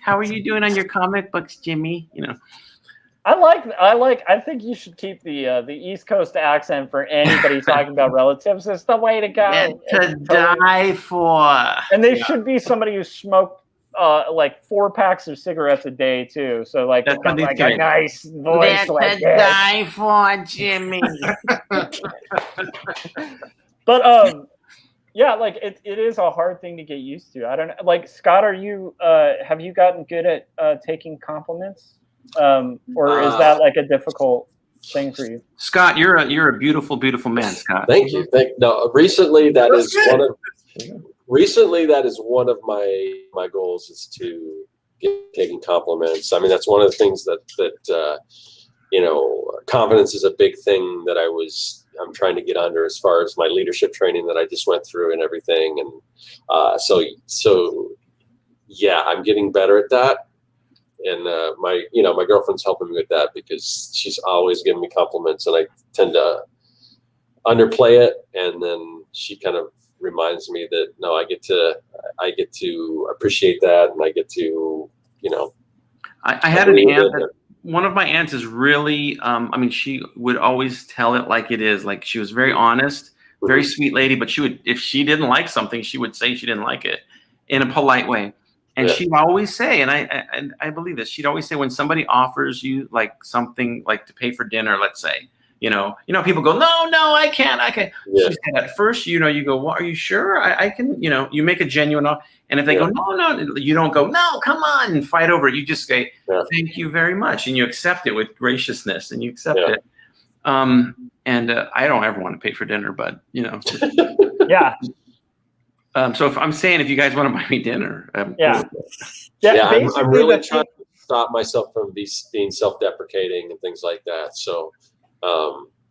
how are you doing on your comic books, Jimmy? You know. I think you should keep the East Coast accent for anybody talking about relatives. It's the way to go. To die for. And they should be somebody who smoked like 4 packs of cigarettes a day too. So like, that's like a nice voice like to die for, Jimmy. But yeah, like it is a hard thing to get used to. I don't know. Like, Scott, are you have you gotten good at taking compliments? Or is that like a difficult thing for you? Scott, you're a beautiful, beautiful man, Scott. Thank you. Recently that is one of my goals, is to get taking compliments. I mean, that's one of the things that confidence is a big thing that I'm trying to get under, as far as my leadership training that I just went through and everything. And so yeah, I'm getting better at that. And my girlfriend's helping me with that, because she's always giving me compliments, and I tend to underplay it, and then she kind of reminds me that no, I get to appreciate that, and I get to, I had an aunt one of my aunts is really she would always tell it like it is. Like, she was very honest, very sweet lady, but if she didn't like something, she would say she didn't like it in a polite way. And she'd always say, and I believe this, she'd always say, when somebody offers you like something, like to pay for dinner, let's say, people go, no, I can't. Yeah. She said, at first, you go, well, are you sure? I can, you make a genuine offer. And if they go, no, you don't go, no, come on, and fight over it. You just say, thank you very much. And you accept it with graciousness, and you accept it. And I don't ever want to pay for dinner, but, yeah. So if you guys want to buy me dinner, I'm really trying to stop myself from being self-deprecating and things like that. So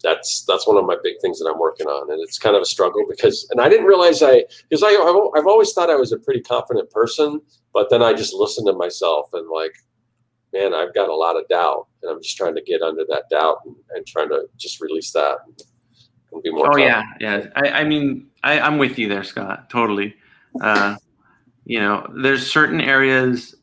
that's one of my big things that I'm working on, and it's kind of a struggle, and I didn't realize because I've always thought I was a pretty confident person, but then I just listened to myself and like, man, I've got a lot of doubt, and I'm just trying to get under that doubt and trying to just release that. Be more confident. Yeah. I'm with you there, Scott. Totally. There's certain areas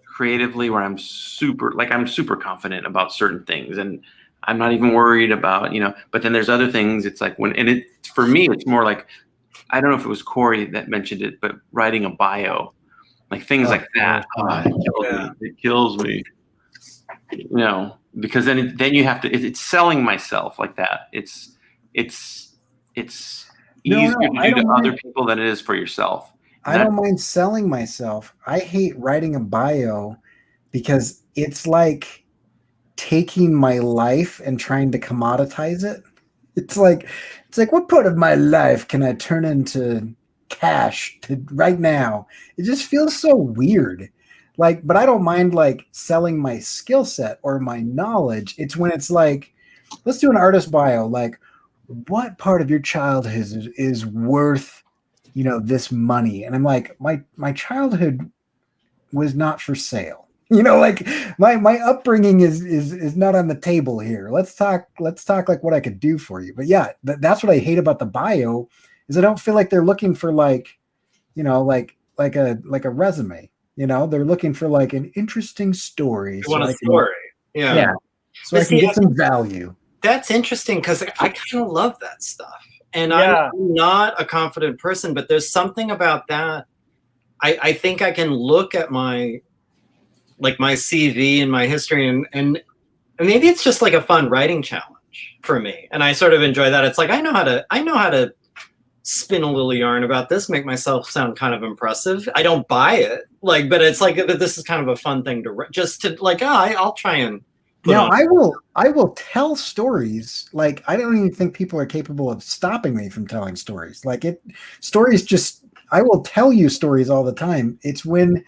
creatively where I'm super confident about certain things, and I'm not even worried about, but then there's other things. It's like for me, it's more like, I don't know if it was Cory that mentioned it, but writing a bio, like things like that. It kills me. Because then you have to, it's selling myself like that. It's easier to do to other people than it is for yourself. I don't mind selling myself. I hate writing a bio, because it's like taking my life and trying to commoditize it. It's like what part of my life can I turn into cash right now? It just feels so weird. Like, but I don't mind like selling my skill set or my knowledge. It's when it's like, let's do an artist bio. Like, what part of your childhood is worth, this money? And I'm like, my childhood was not for sale. Like my upbringing is not on the table here. Let's talk like what I could do for you. But yeah, that's what I hate about the bio, is I don't feel like they're looking for like a resume. They're looking for like an interesting story. You want a story. Yeah. So I can get some value. That's interesting, because I kind of love that stuff. And I'm not a confident person, but there's something about that. I think I can look at my CV and my history, and maybe it's just like a fun writing challenge for me. And I sort of enjoy that. It's like, I know how to spin a little yarn about this, make myself sound kind of impressive. I don't buy it, but it's like, but this is kind of a fun thing I'll try and. Now I will tell stories. Like, I don't even think people are capable of stopping me from telling stories. I will tell you stories all the time. It's when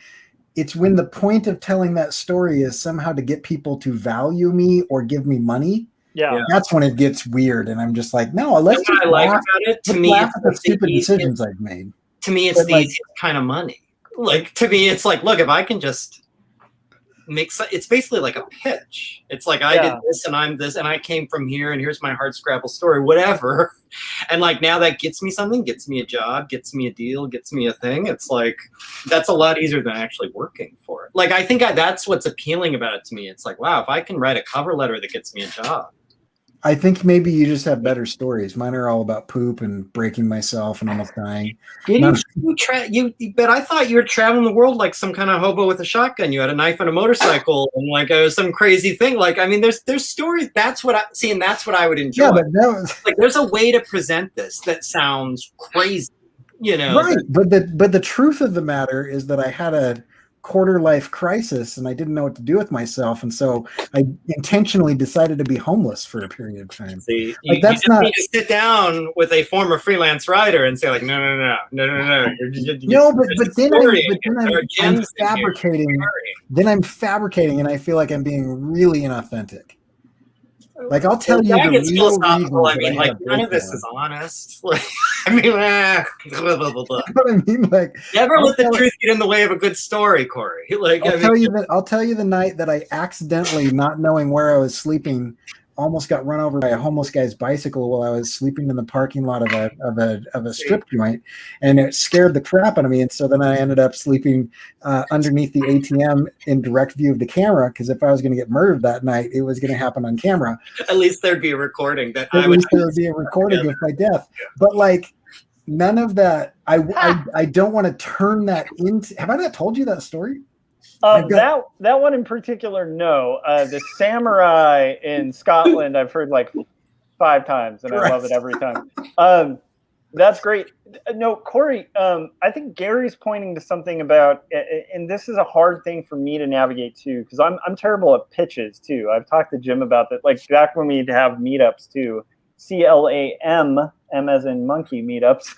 it's when the point of telling that story is somehow to get people to value me or give me money. Yeah. That's when it gets weird, and I'm just like, no, let's just I like laugh, about it. To let's me, laugh it's at the like stupid the easiest- decisions I've made. To me, it's But, the like- easiest kind of money. Like, to me, it's like, look, if I can just it's basically like a pitch. It's like, I did this and I'm this and I came from here and here's my hard scrabble story, whatever. And like, now that gets me something, gets me a job, gets me a deal, gets me a thing. It's like, that's a lot easier than actually working for it. Like, I think that's what's appealing about it to me. It's like, wow, if I can write a cover letter that gets me a job. I think maybe you just have better stories. Mine are all about poop and breaking myself and almost dying. But I thought you were traveling the world like some kind of hobo with a shotgun. You had a knife and a motorcycle and like some crazy thing. Like, I mean, there's stories. That's what I see, and that's what I would enjoy. Yeah, but that was like, there's a way to present this that sounds crazy, you know. right. But the truth of the matter is that I had a quarter life crisis and I didn't know what to do with myself, and so I intentionally decided to be homeless for a period of time. See, Like, you that's just not need to sit down with a former freelance writer and say like, no. no, but then I'm fabricating. Then I'm fabricating, and I feel like I'm being really inauthentic. Like, I'll tell you the gets real philosophical. I reasons mean, that I like, had a none of this breakdown. is honest. Like, I mean, blah, blah, blah, blah. But I mean, like, Never I'll let the tell- truth get in the way of a good story, Cory. Like, I'll tell you the night that I accidentally, not knowing where I was sleeping, almost got run over by a homeless guy's bicycle while I was sleeping in the parking lot of a strip joint, and it scared the crap out of me. And so then I ended up sleeping underneath the ATM in direct view of the camera, because if I was going to get murdered that night, it was going to happen on camera. At least there'd be a recording that At least there would be a recording of my death. But like, none of that. I don't want to turn that into. Have I not told you that story? That one in particular, no. The samurai in Scotland, I've heard like 5 times, and I love it every time. That's great. No, Cory, I think Gary's pointing to something about, and this is a hard thing for me to navigate too, because I'm terrible at pitches too. I've talked to Jim about that, like back when we'd have meetups too. CLAM, M as in monkey meetups.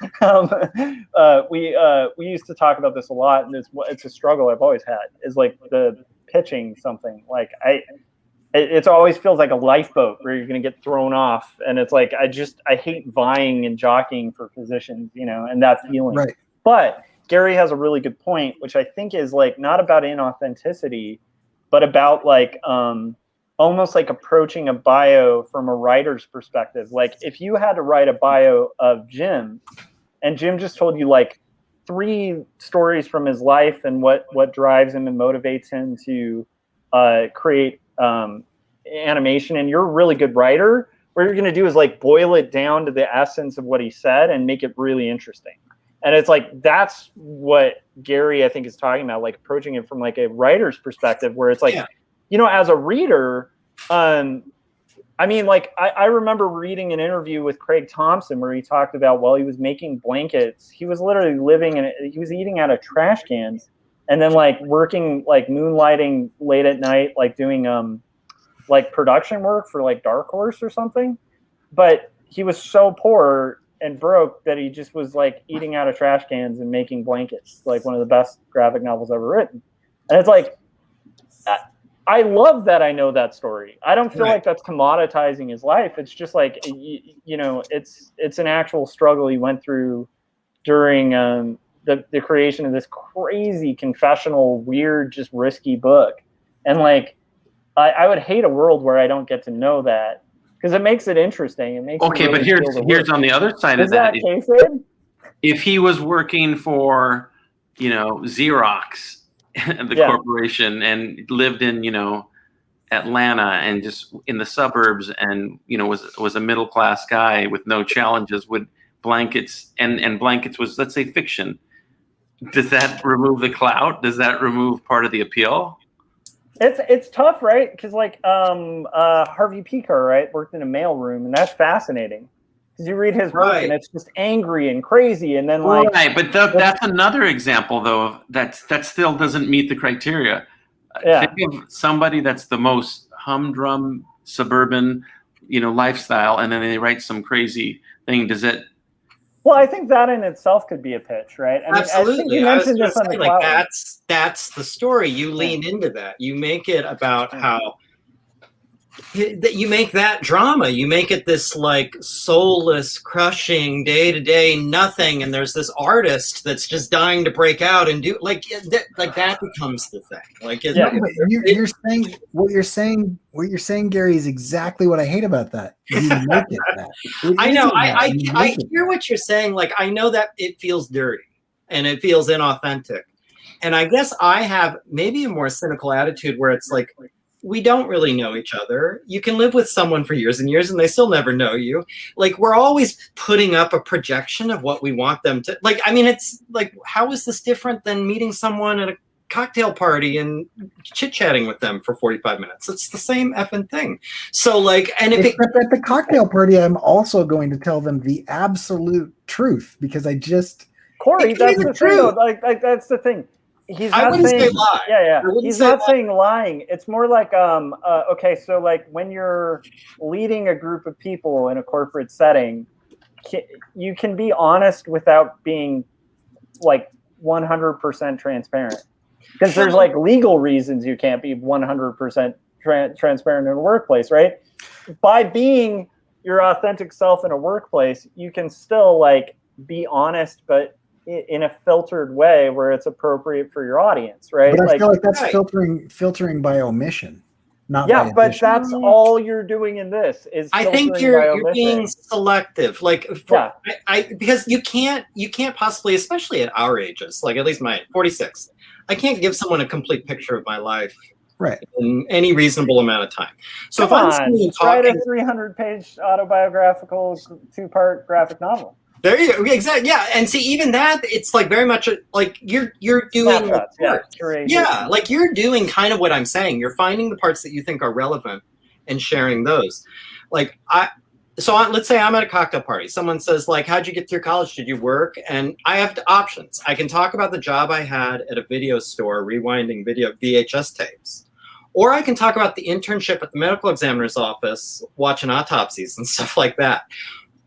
We used to talk about this a lot, and it's a struggle I've always had, is like the pitching something. Like it always feels like a lifeboat where you're going to get thrown off, and it's like I hate vying and jockeying for positions, you know, and that feeling. Right. But Gary has a really good point, which I think is like not about inauthenticity, but about like almost like approaching a bio from a writer's perspective. Like, if you had to write a bio of Jim, and Jim just told you like 3 stories from his life and what drives him and motivates him to create animation, and you're a really good writer, what you're going to do is like boil it down to the essence of what he said and make it really interesting. And it's like, that's what Gary, I think, is talking about, like approaching it from like a writer's perspective, where it's like, you know, as a reader, I mean, like, I remember reading an interview with Craig Thompson where he talked about, while he was making blankets, he was literally he was eating out of trash cans, and then like working, like moonlighting late at night, like doing like production work for like Dark Horse or something. But he was so poor and broke that he just was like eating out of trash cans and making blankets, like one of the best graphic novels ever written. And it's like, I love that I know that story. I don't feel like that's commoditizing his life. It's just like, you know, it's an actual struggle he went through during the creation of this crazy confessional, weird, just risky book. And like, I would hate a world where I don't get to know that, because it makes it interesting. It makes okay, really but here's on the other side of that. If he was working for, you know, Xerox, the corporation, and lived in, you know, Atlanta and just in the suburbs, and, you know, was a middle class guy with no challenges, with blankets, and blankets was, let's say, fiction. Does that remove the clout? Does that remove part of the appeal? It's tough, right? Because like Harvey P. Kerr, right, worked in a mailroom, and that's fascinating. Because you read his work, and it's just angry and crazy, and then like but that's another example, though, that still doesn't meet the criteria. Think of somebody that's the most humdrum suburban, you know, lifestyle, and then they write some crazy thing. Does it Well, I think that in itself could be a pitch, right? I mean, Absolutely. I think you mentioned this on the like cloud. that's the story. You lean into that. You make it about how you make that drama. You make it this like soulless, crushing, day-to-day nothing, and there's this artist that's just dying to break out and do like that becomes the thing. Like you're saying what you're saying, Gary, is exactly what I hate about that. You make it that. I know. I hear what you're saying. Like I know that it feels dirty and it feels inauthentic, and I guess I have maybe a more cynical attitude where it's like, we don't really know each other. You can live with someone for years and years and they still never know you. Like we're always putting up a projection of what we want them to like. I mean, it's like, how is this different than meeting someone at a cocktail party and chit-chatting with them for 45 minutes? It's the same effing thing. So like, and if except at the cocktail party, I'm also going to tell them the absolute truth because I just Cory, that's the thing though. Like that's the thing. He's not saying say lie. Yeah. He's not saying lying. It's more like okay, so like when you're leading a group of people in a corporate setting, you can be honest without being like 100% transparent. Because there's like legal reasons you can't be 100% transparent in a workplace, right? By being your authentic self in a workplace, you can still like be honest, but in a filtered way where it's appropriate for your audience, right? But I feel like that's filtering by omission, not by but addition. that's all you're doing in this is. I think you're being selective, like because you can't possibly, especially at our ages, like at least my 46, I can't give someone a complete picture of my life. Right. In any reasonable amount of time. So Come if I'm on, write a 300-page autobiographical 2-part graphic novel. There you go. Exactly. Yeah. And see, even that, it's like very much like you're doing like you're doing kind of what I'm saying. You're finding the parts that you think are relevant and sharing those. Like let's say I'm at a cocktail party. Someone says like, how'd you get through college? Did you work? And I have options. I can talk about the job I had at a video store, rewinding VHS tapes. Or I can talk about the internship at the medical examiner's office, watching autopsies and stuff like that.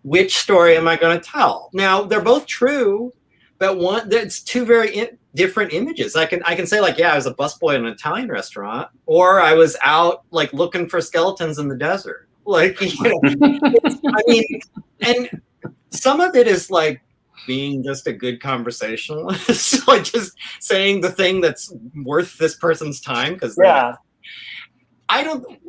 Which story am I going to tell? Now they're both true, but it's two very different images. I can say like, yeah, I was a busboy in an Italian restaurant, or I was out like looking for skeletons in the desert. Like, you know, I mean, and some of it is like being just a good conversationalist, like just saying the thing that's worth this person's time. Because I don't.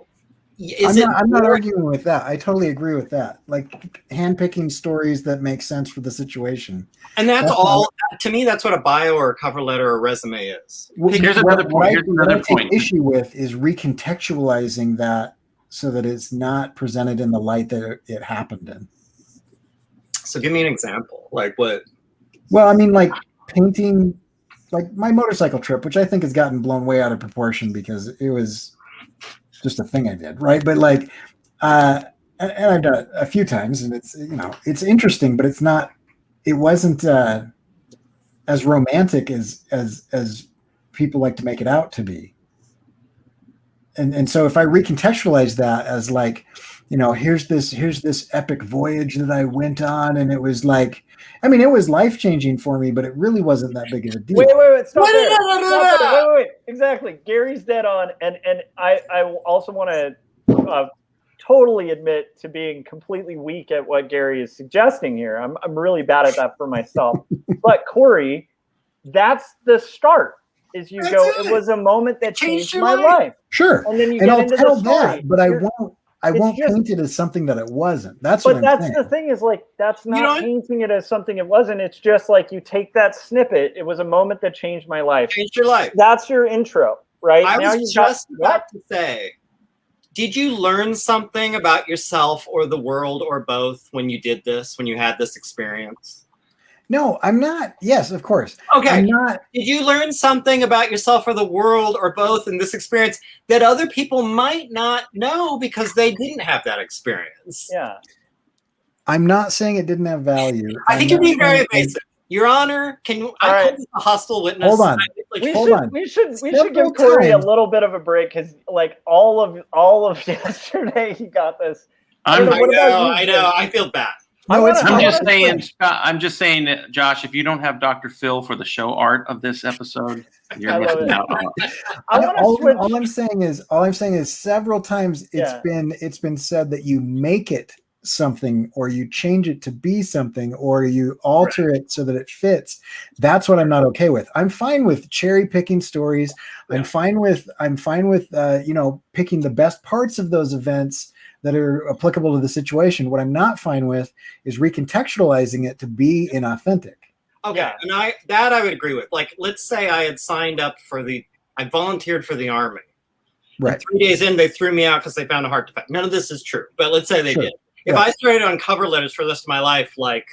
I'm not arguing with that. I totally agree with that. Like handpicking stories that make sense for the situation. And that's all. To me, that's what a bio or a cover letter or resume is. Here's another point. What I take issue with is recontextualizing that so that it's not presented in the light that it happened in. So give me an example. Like what? Well, I mean, like painting, like my motorcycle trip, which I think has gotten blown way out of proportion because it was just a thing I did, right? But like, and I've done it a few times, and it's, you know, it's interesting, but it wasn't as romantic as people like to make it out to be. And so if I recontextualize that as like, you know, here's this epic voyage that I went on, and it was like, I mean, it was life-changing for me, but it really wasn't that big of a deal. Wait, stop there. Wait. Exactly. Gary's dead on, and I also want to totally admit to being completely weak at what Gary is suggesting here. I'm really bad at that for myself. But Cory, that's the start. Is you go, it was a moment that changed my life. Sure. And then you and get I'll into tell the story. that, but I won't paint it as something that it wasn't. That's the thing is like, that's not painting it as something it wasn't. It's just like you take that snippet. It was a moment that changed my life. Changed your life. That's your intro, right? I was just about to say, did you learn something about yourself or the world or both when you did this, when you had this experience? No, I'm not. Yes, of course. Okay. I'm not. Did you learn something about yourself or the world or both in this experience that other people might not know because they didn't have that experience? Yeah. I'm not saying it didn't have value. I think you're being very evasive. Your Honor, can you? I'm a hostile witness. Hold on. We should give Cory a little bit of a break because, like, all of yesterday he got this. I know. I feel bad. No, it's I'm fine. just saying, Scott, I'm just saying that, Josh, if you don't have Dr. Phil for the show art of this episode, you're missing out on it. I want to switch. All I'm saying is several times it's been said that you make it something, or you change it to be something, or you alter it so that it fits. That's what I'm not okay with. I'm fine with cherry picking stories. I'm fine with picking the best parts of those events that are applicable to the situation. What I'm not fine with is recontextualizing it to be inauthentic. Okay, and I would agree with. Like, let's say I had signed up I volunteered for the Army. Right. And 3 days in, they threw me out because they found a heart defect. None of this is true, but let's say they did. If I started on cover letters for the rest of my life, like,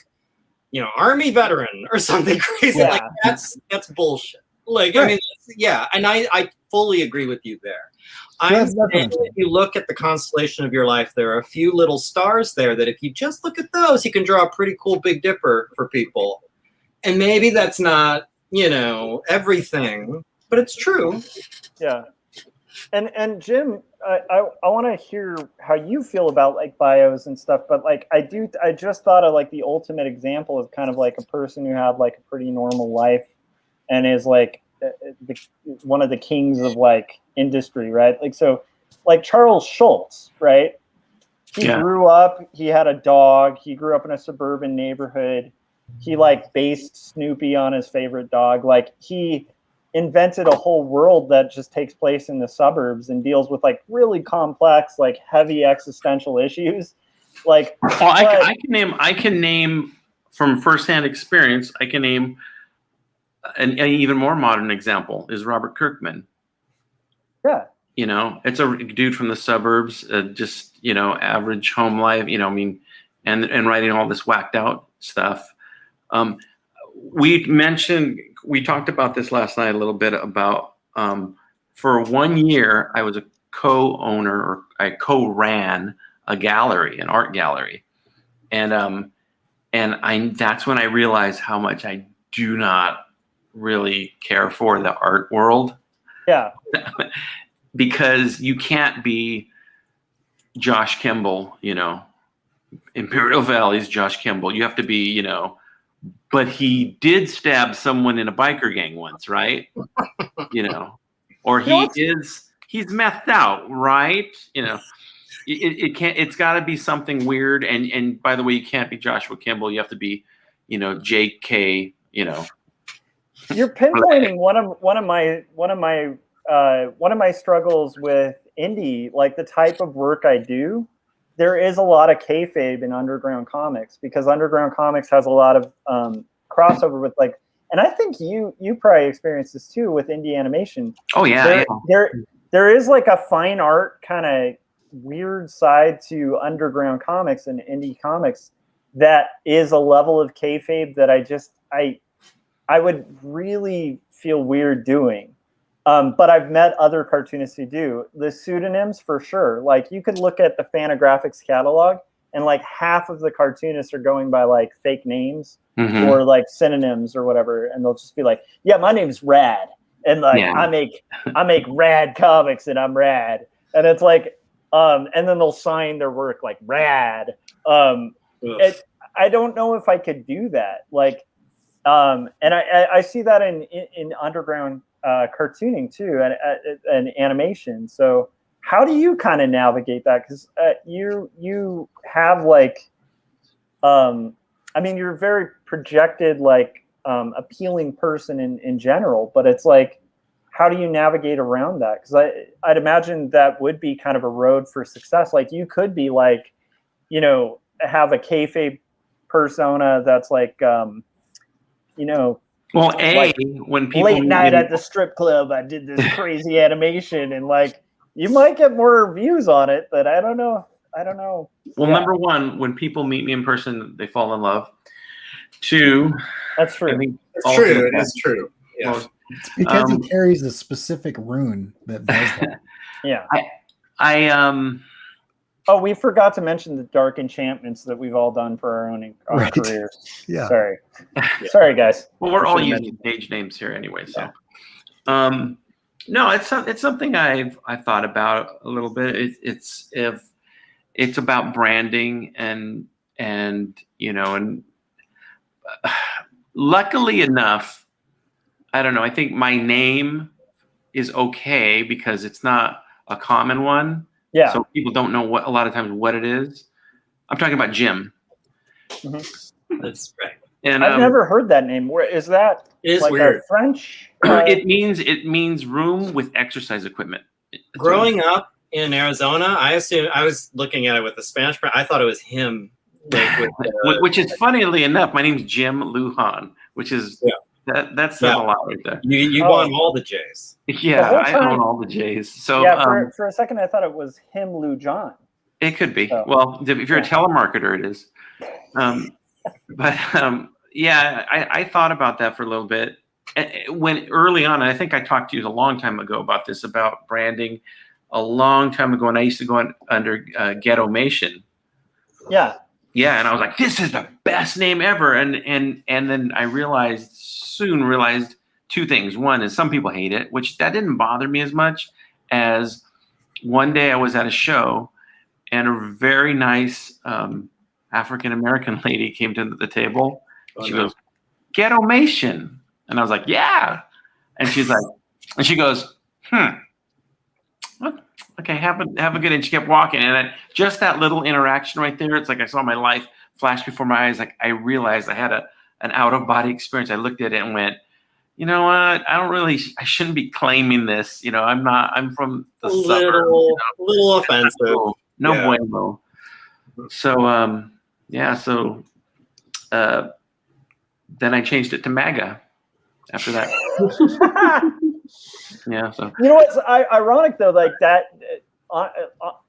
Army veteran or something crazy, like that's bullshit. Like, I mean, and I fully agree with you there. I'm saying if you look at the constellation of your life, there are a few little stars there that if you just look at those, you can draw a pretty cool Big Dipper for people. And maybe that's not, everything, but it's true. Yeah. And Jim, I want to hear how you feel about like bios and stuff, but like I just thought of like the ultimate example of kind of like a person who had like a pretty normal life and is like one of the kings of like industry, right? Like, so like Charles Schultz, right? He grew up, he had a dog, he grew up in a suburban neighborhood. He like based Snoopy on his favorite dog. Like, he invented a whole world that just takes place in the suburbs and deals with like really complex, like heavy existential issues. Like, I can name from firsthand experience. I can name an even more modern example is Robert Kirkman. Yeah. It's a dude from the suburbs, just average home life. And writing all this whacked out stuff. We talked about this last night a little bit about for 1 year I was a co-owner, or I co-ran a gallery, an art gallery, and that's when I realized how much I do not really care for the art world. Yeah. Because you can't be Josh Kemble, Imperial Valley's Josh Kemble. You have to be, but he did stab someone in a biker gang once, right? Or he's methed out, right? It can't. It's got to be something weird. And by the way, you can't be Joshua Kemble. You have to be, J.K. You're pinpointing one of my struggles with indie, like the type of work I do. There is a lot of kayfabe in underground comics because underground comics has a lot of crossover with like, and I think you probably experienced this too with indie animation. Oh yeah, there is like a fine art kind of weird side to underground comics and indie comics that is a level of kayfabe that I would really feel weird doing. But I've met other cartoonists who do. The pseudonyms, for sure. Like, you could look at the Fantagraphics catalog, and like half of the cartoonists are going by like fake names or like synonyms or whatever, and they'll just be like, "Yeah, my name's Rad," and like I make rad comics, and I'm rad, and it's like, and then they'll sign their work like Rad. I don't know if I could do that. Like, and I see that in underground cartooning too, and animation. So how do you kind of navigate that? Because you have like, I mean, you're a very projected, like appealing person in general, but it's like, how do you navigate around that? Because I'd imagine that would be kind of a road for success. Like, you could be like, have a kayfabe persona that's like, well, like when people late night at the strip club, I did this crazy animation, and like, you might get more views on it, but I don't know. Well, number one, when people meet me in person, they fall in love. Two, that's true. It's true. It is true. Yeah. It's because he carries a specific rune that does that. Yeah. I Oh, we forgot to mention the dark enchantments that we've all done for our own careers. Yeah. Sorry, guys. Well, we're all using page names here anyway, so. Yeah. No, it's something I've thought about a little bit. It's about branding, and and luckily enough, I don't know. I think my name is okay because it's not a common one. Yeah. So people don't know a lot of times what it is. I'm talking about Jim. Mm-hmm. That's right. And I've never heard that name. Where is that? It is like weird. A French? It means room with exercise equipment. Growing up in Arizona, I was looking at it with the Spanish. I thought it was him. Which is funnily enough, my name's Jim Lujan, which is that says a lot right there. You want all the J's. Yeah, I own all the J's. So for a second I thought it was him, Lujan. It could be. So, well, if you're a telemarketer, it is. I thought about that for a little bit. When early on, and I think I talked to you a long time ago about this, about branding a long time ago, and I used to go under Ghettomation. Yeah. Yeah, and I was like, this is the best name ever. And then I soon realized two things. One is some people hate it, which that didn't bother me as much as one day I was at a show and a very nice African-American lady came to the table. She goes, Ghettomation. And I was like, yeah. And she's like, and she goes, okay, have a good day. And she kept walking. And just that little interaction right there, it's like I saw my life flash before my eyes. Like I realized I had an out-of-body experience. I looked at it and went, you know what? I shouldn't be claiming this. I'm from the suburbs. A little offensive. No bueno. So, then I changed it to MAGA after that. Yeah. So you know what's ironic though, like that.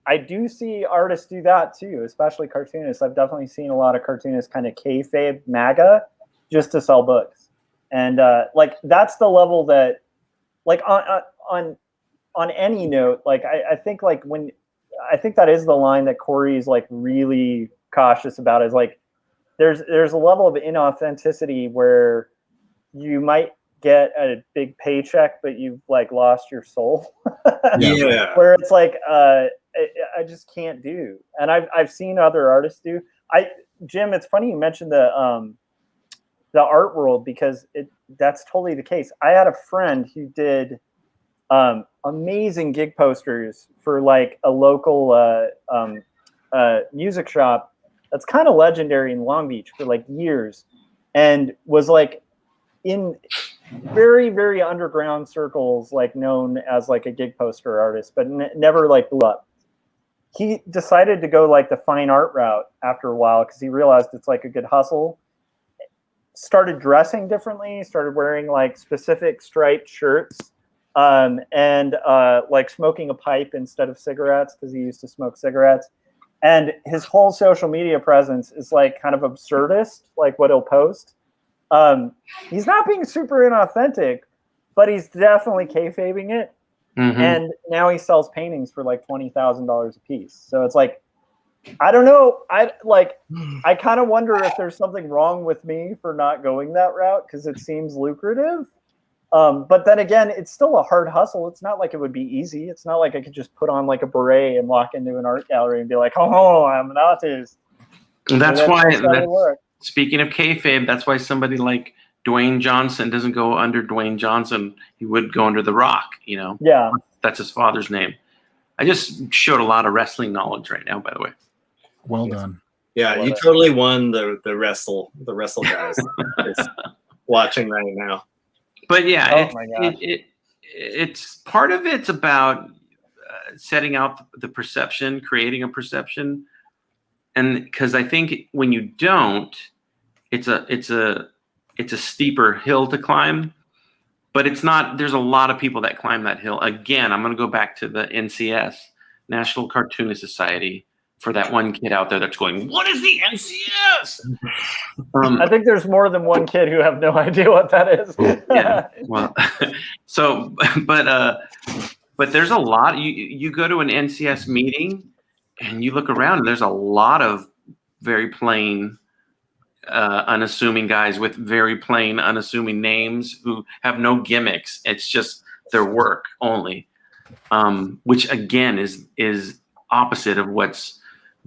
I do see artists do that too, especially cartoonists. I've definitely seen a lot of cartoonists kind of kayfabe MAGA just to sell books, and like that's the level that, like on any note, like I think like I think that is the line that Cory's like really cautious about, is like there's a level of inauthenticity where you might get a big paycheck, but you've like lost your soul. Yeah. Where it's like I just can't do. And I've seen other artists do. Jim, it's funny you mentioned the art world, because that's totally the case. I had a friend who did amazing gig posters for like a local music shop that's kind of legendary in Long Beach for like years, and was like in very, very underground circles, like known as like a gig poster artist, but never like blew up. He decided to go like the fine art route after a while because he realized it's like a good hustle. Started dressing differently, started wearing like specific striped shirts, and like smoking a pipe instead of cigarettes because he used to smoke cigarettes. And his whole social media presence is like kind of absurdist, like what he'll post. He's not being super inauthentic, but he's definitely kayfabing it. Mm-hmm. And now he sells paintings for like $20,000 a piece. So it's like, I don't know. I kind of wonder if there's something wrong with me for not going that route because it seems lucrative. But then again, it's still a hard hustle. It's not like it would be easy. It's not like I could just put on like a beret and walk into an art gallery and be like, oh, I'm an artist. And that's speaking of kayfabe, that's why somebody like Dwayne Johnson doesn't go under Dwayne Johnson. He would go under The Rock, Yeah. That's his father's name. I just showed a lot of wrestling knowledge right now, by the way. Well done. Yeah, you totally won the wrestle guys. Watching right now. But yeah, it's part of it's about setting out the perception, creating a perception, and because I think when you don't, it's a steeper hill to climb. But it's not. There's a lot of people that climb that hill. Again, I'm going to go back to the NCS, National Cartoonist Society, for that one kid out there that's going, what is the NCS? I think there's more than one kid who have no idea what that is. Yeah. Well, so, but there's a lot. You go to an NCS meeting and you look around and there's a lot of very plain, unassuming guys with very plain, unassuming names who have no gimmicks. It's just their work only, which again is opposite of what's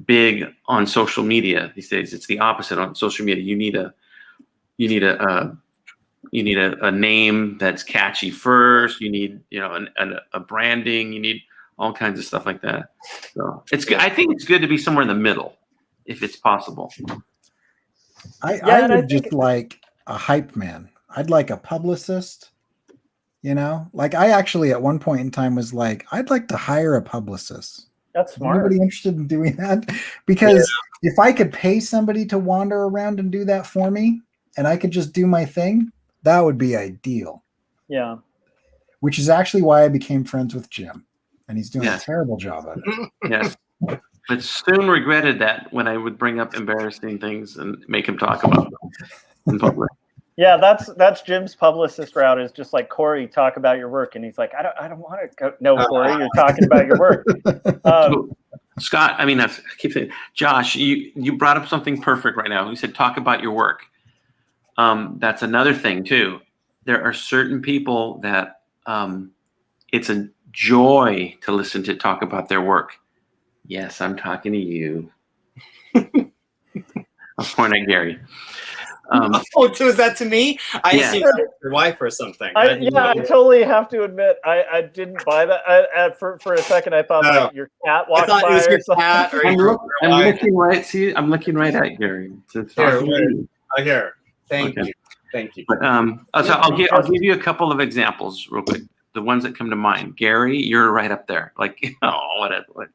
big on social media these days. It's the opposite on social media. You need a name that's catchy first. You need, a branding. You need all kinds of stuff like that. So it's good. I think it's good to be somewhere in the middle, if it's possible. I would just like a hype man. I'd like a publicist. Like I actually at one point in time was like, I'd like to hire a publicist. That's smart. Anybody interested in doing that? Because if I could pay somebody to wander around and do that for me, and I could just do my thing, that would be ideal. Yeah. Which is actually why I became friends with Jim, and he's doing a terrible job at it. Yes. But soon regretted that when I would bring up embarrassing things and make him talk about them in public. Yeah, that's Jim's publicist route, is just like, Cory, talk about your work, and he's like, I don't want to go. No, Cory, you're talking about your work. Scott, I keep saying, Josh, you brought up something perfect right now. You said talk about your work. That's another thing too. There are certain people that it's a joy to listen to talk about their work. Yes, I'm talking to you. I'll point at Gary. Was that to me? I assumed that was your wife or something. I totally have to admit, I didn't buy that. For a second, I thought that your cat walked by. I thought it was your cat. I'm looking right. See, I'm looking right at Gary. Here. Thank you. But, so I'll give you a couple of examples real quick. The ones that come to mind. Gary, you're right up there. Like, what?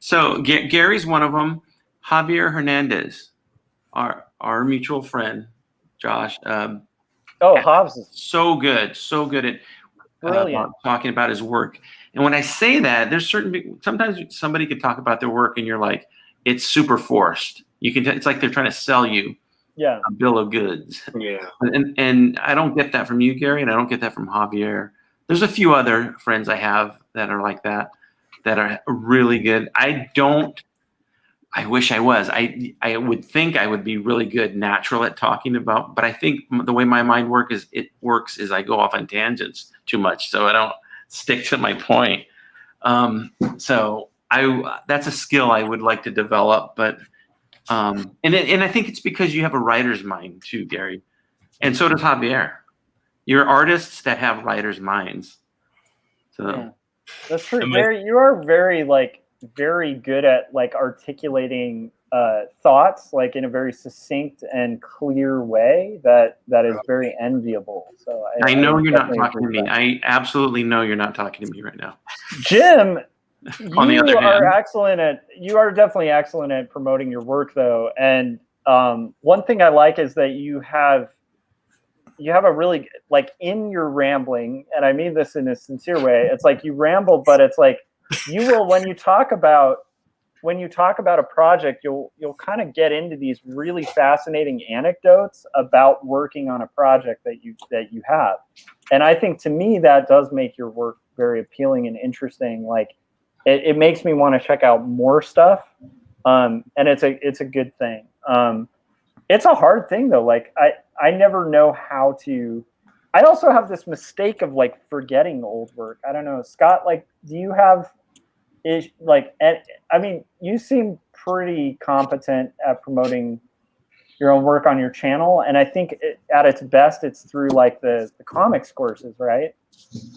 So Gary's one of them. Javier Hernandez, our mutual friend, Josh. Hobbs is so good at talking about his work. And when I say that, there's sometimes somebody could talk about their work and you're like, it's super forced. It's like they're trying to sell you a bill of goods. Yeah. And I don't get that from you, Gary, and I don't get that from Javier. There's a few other friends I have that are like that are really good. I wish I was. I would think I would be really good natural at talking about, but I think the way my mind works is I go off on tangents too much, so I don't stick to my point. So that's a skill I would like to develop, but and I think it's because you have a writer's mind too, Gary, and so does Javier. You're artists that have writers' minds. So. Yeah. That's true. Gary, you are very good at articulating thoughts in a very succinct and clear way that is very enviable. So I know you're not talking to me. I absolutely know you're not talking to me right now. Jim, on the other hand, you are definitely excellent at promoting your work though. And one thing I like is that you have a really, in your rambling, and I mean this in a sincere way, it's like you ramble, but it's like you will, when you talk about a project, you'll kind of get into these really fascinating anecdotes about working on a project that you have. And I think to me that does make your work very appealing and interesting. It makes me want to check out more stuff. And it's a good thing. It's a hard thing though. I never know how to. I also have this mistake of forgetting old work. I don't know, Scott. Do you have? You seem pretty competent at promoting your own work on your channel, and I think at its best, it's through the comics courses, right?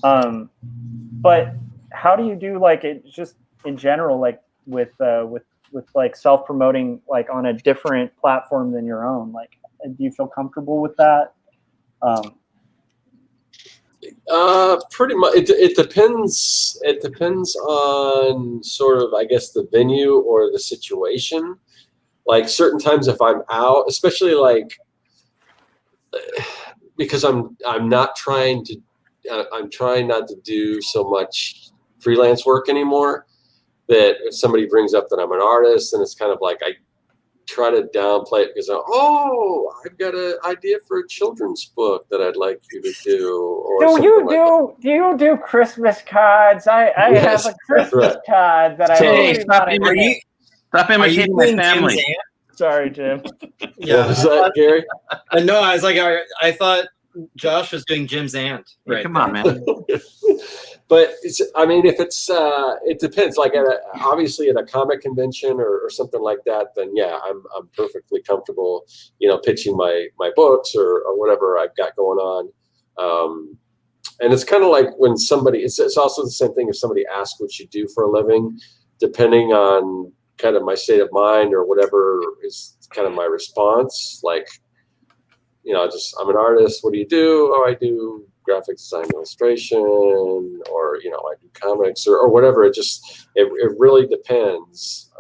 But how do you do it just in general, with self-promoting on a different platform than your own? Do you feel comfortable with that? Pretty much. It depends. It depends on sort of, I guess, the venue or the situation. Certain times if I'm out, especially because I'm trying not to do so much freelance work anymore, that if somebody brings up that I'm an artist, and it's kind of I try to downplay it because I've got an idea for a children's book that I'd like you to do. Or do you do Christmas cards? I have a Christmas card that Stop imitating my family. Sorry, Jim. Yeah, is that Gary? No, I was I thought Josh was doing Jim's aunt. Right, come on, man. But I mean, if it's, it depends. Like obviously at a comic convention or something like that, then yeah, I'm perfectly comfortable, pitching my books or whatever I've got going on. And it's kind of like when somebody, it's also the same thing if somebody asks what you do for a living, depending on kind of my state of mind or whatever is kind of my response. Like, I'm an artist. What do you do? Oh, I do graphic design, illustration, or I do comics or whatever. It really depends.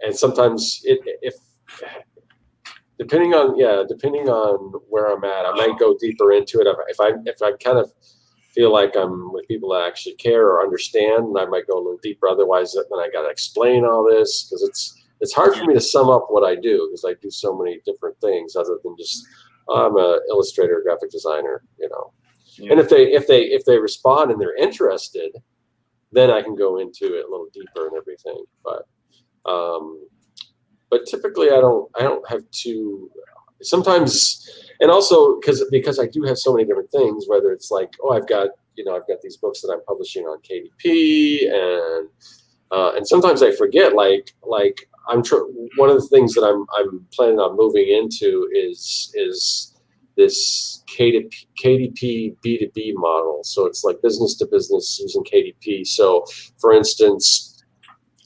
And sometimes if depending on where I'm at, I might go deeper into it. If I kind of feel like I'm with people that actually care or understand, I might go a little deeper. Otherwise, then I got to explain all this because it's hard for me to sum up what I do because I do so many different things other than just I'm an illustrator, graphic designer, Yeah. And if they respond and they're interested, then I can go into it a little deeper and everything. But typically I don't have to. Sometimes, and also because I do have so many different things, whether it's like, I've got these books that I'm publishing on KDP, and sometimes I forget, like one of the things that I'm planning on moving into is this KDP B2B model. So it's like business to business using KDP. So for instance,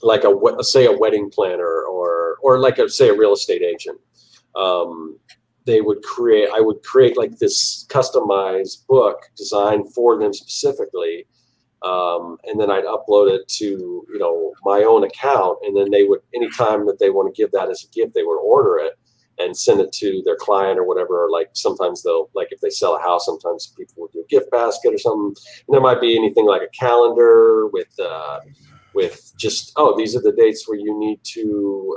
like say a wedding planner or like say a real estate agent. I would create like this customized book designed for them specifically. And then I'd upload it to, my own account. And then they would, anytime that they want to give that as a gift, they would order it and send it to their client or whatever. Or like sometimes they'll, like if they sell a house, sometimes people will do a gift basket or something. And there might be anything like a calendar with just, these are the dates where you need to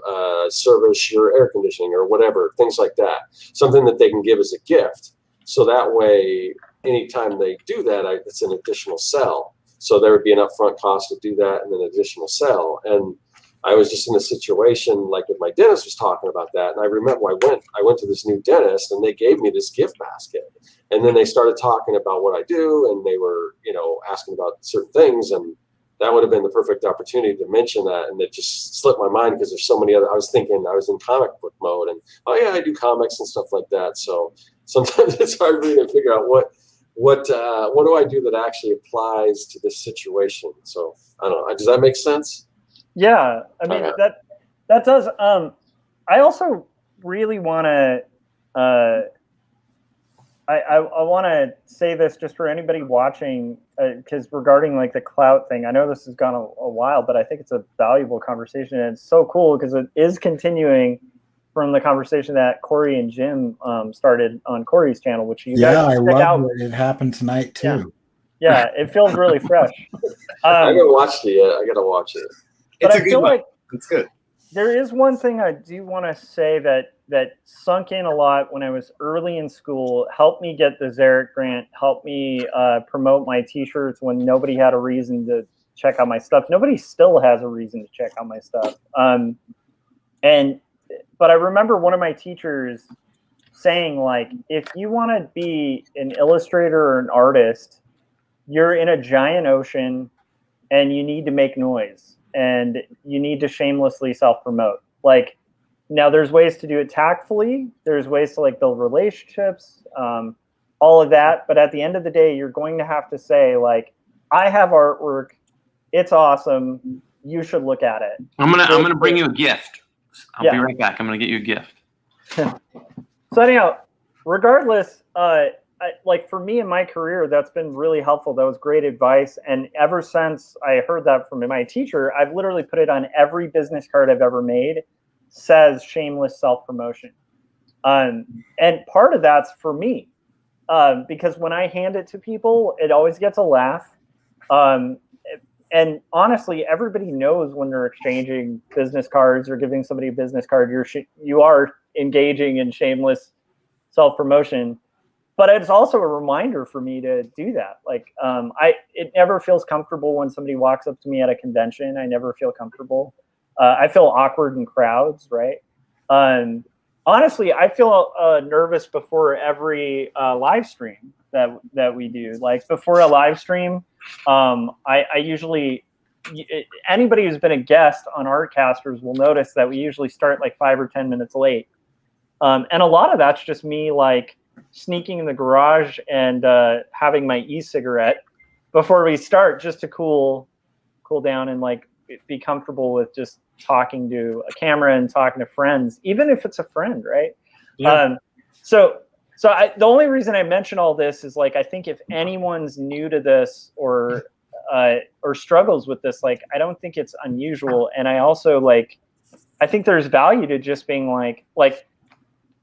service your air conditioning or whatever, things like that. Something that they can give as a gift. So that way, anytime they do that, it's an additional sell. So there would be an upfront cost to do that and an additional sell. And I was just in a situation like if my dentist was talking about that. And I remember I went to this new dentist and they gave me this gift basket. And then they started talking about what I do and they were, asking about certain things. And that would have been the perfect opportunity to mention that. And it just slipped my mind because there's so many other, I was in comic book mode and, I do comics and stuff like that. So sometimes it's hard for me to figure out what do I do that actually applies to this situation? So I don't know. Does that make sense? Yeah, I mean that does. I also really want to. I want to say this just for anybody watching, because regarding like the clout thing, I know this has gone a while, but I think it's a valuable conversation, and it's so cool because it is continuing from the conversation that Cory and Jim started on Cory's channel, which you guys I check love out. it. It happened tonight too. Yeah, it feels really fresh. I haven't watched it yet. I gotta watch it. But I feel like it's good. There is one thing I do want to say that sunk in a lot when I was early in school, helped me get the Zarek grant, helped me promote my t-shirts when nobody had a reason to check out my stuff. Nobody still has a reason to check out my stuff. But I remember one of my teachers saying, like, if you want to be an illustrator or an artist, you're in a giant ocean and you need to make noise and you need to shamelessly self-promote. Like, now there's ways to do it tactfully. There's ways to like build relationships, all of that. But at the end of the day, you're going to have to say, like, I have artwork. It's awesome. You should look at it. I'm gonna bring you a gift. I'll be right back. I'm gonna get you a gift. So anyhow, regardless, like for me in my career, that's been really helpful. That was great advice. And ever since I heard that from my teacher, I've literally put it on every business card I've ever made. Says shameless self-promotion. And part of that's for me, because when I hand it to people, it always gets a laugh. And honestly, everybody knows when they're exchanging business cards or giving somebody a business card, you are engaging in shameless self-promotion. But it's also a reminder for me to do that. Like, it never feels comfortable when somebody walks up to me at a convention. I never feel comfortable. I feel awkward in crowds, right? Honestly, I feel nervous before every live stream. that we do. Like before a live stream, I usually, anybody who's been a guest on Artcasters will notice that we usually start like 5 or 10 minutes late. And a lot of that's just me like sneaking in the garage and having my e-cigarette before we start, just to cool down and like be comfortable with just talking to a camera and talking to friends, even if it's a friend, right? Yeah. So the only reason I mention all this is like, I think if anyone's new to this or struggles with this, like, I don't think it's unusual. And I also like, I think there's value to just being like,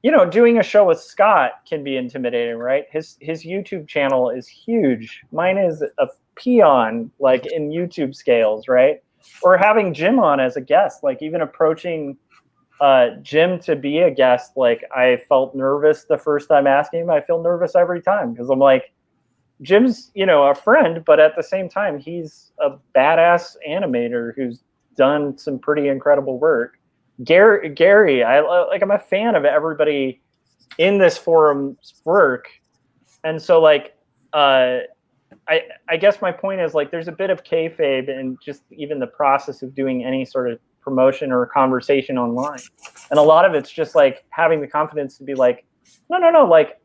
you know, doing a show with Scott can be intimidating, right? His YouTube channel is huge. Mine is a peon, like in YouTube scales, right? Or having Jim on as a guest, like even approaching Jim to be a guest, like I felt nervous the first time asking him. I feel nervous every time because I'm like, Jim's, you know, a friend, but at the same time, he's a badass animator who's done some pretty incredible work. Gary, I'm a fan of everybody in this forum's work, and so like, I guess my point is like, there's a bit of kayfabe in just even the process of doing any sort of promotion or conversation online, and a lot of it's just like having the confidence to be like, no, like.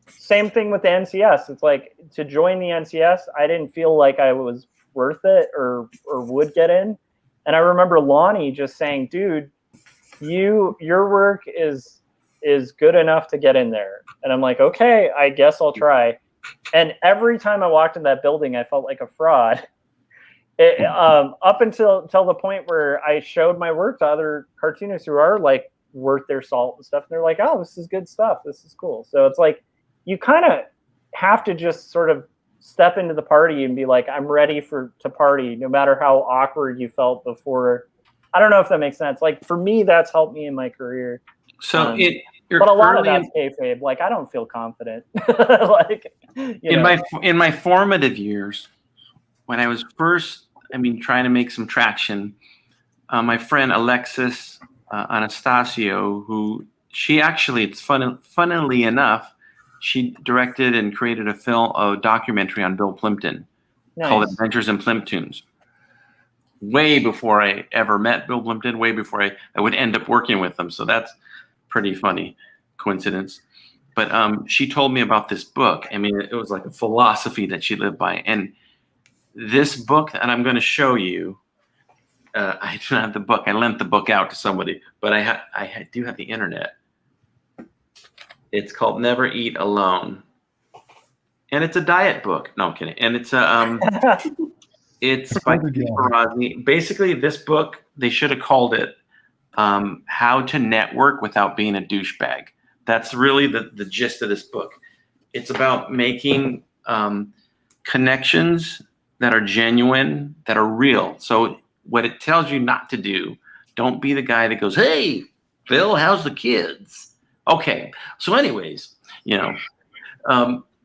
Same thing with the NCS. It's like, to join the NCS, I didn't feel like I was worth it or would get in. And I remember Lonnie just saying, dude, your work is good enough to get in there. And I'm like, okay, I guess I'll try. And every time I walked in that building, I felt like a fraud. Up until the point where I showed my work to other cartoonists who are like worth their salt and stuff. And they're like, oh, this is good stuff. This is cool. So it's like, you kind of have to just sort of step into the party and be like, I'm ready to party, no matter how awkward you felt before. I don't know if that makes sense. Like for me, that's helped me in my career. So but a lot of that's kayfabe. Like I don't feel confident. Like in my formative years, when I was first, trying to make some traction, my friend Alexis Anastasio, who she actually, it's funnily enough, she directed and created a documentary on Bill Plimpton called Adventures in Plimptoons. Way before I ever met Bill Plimpton, way before I would end up working with him. So that's pretty funny coincidence. But she told me about this book. It was like a philosophy that she lived by. And this book, and I'm going to show you, I don't have the book. I lent the book out to somebody, but I do have the internet. It's called Never Eat Alone, and it's a diet book. No, I'm kidding. And it's it's by Ferrazzi. Basically, this book, they should have called it "How to Network Without Being a Douchebag." That's really the gist of this book. It's about making connections that are genuine, that are real. So what it tells you not to do, don't be the guy that goes, "Hey, Phil, how's the kids?" Okay, so anyways,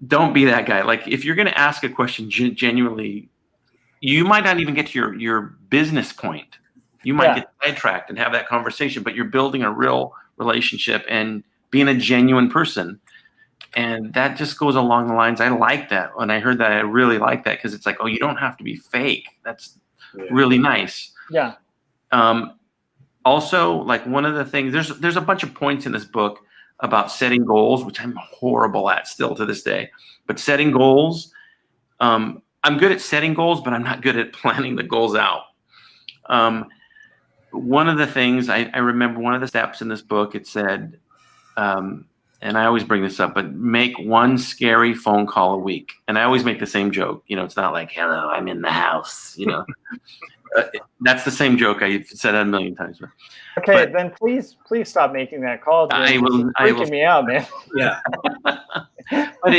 don't be that guy. Like if you're going to ask a question genuinely, you might not even get to your business point. You might get sidetracked and have that conversation, but you're building a real relationship and being a genuine person. And that just goes along the lines. I like that. When I heard that, I really like that because it's like, oh, you don't have to be fake. That's really nice. Yeah. Also, like one of the things, there's a bunch of points in this book about setting goals, which I'm horrible at still to this day. But setting goals, I'm good at setting goals, but I'm not good at planning the goals out. One of the things I remember, one of the steps in this book, it said, and I always bring this up, but make one scary phone call a week. And I always make the same joke. It's not like, hello, I'm in the house, That's the same joke. I've said that a million times. Okay, then please stop making that call. I will. Freaking me out, man. Yeah. But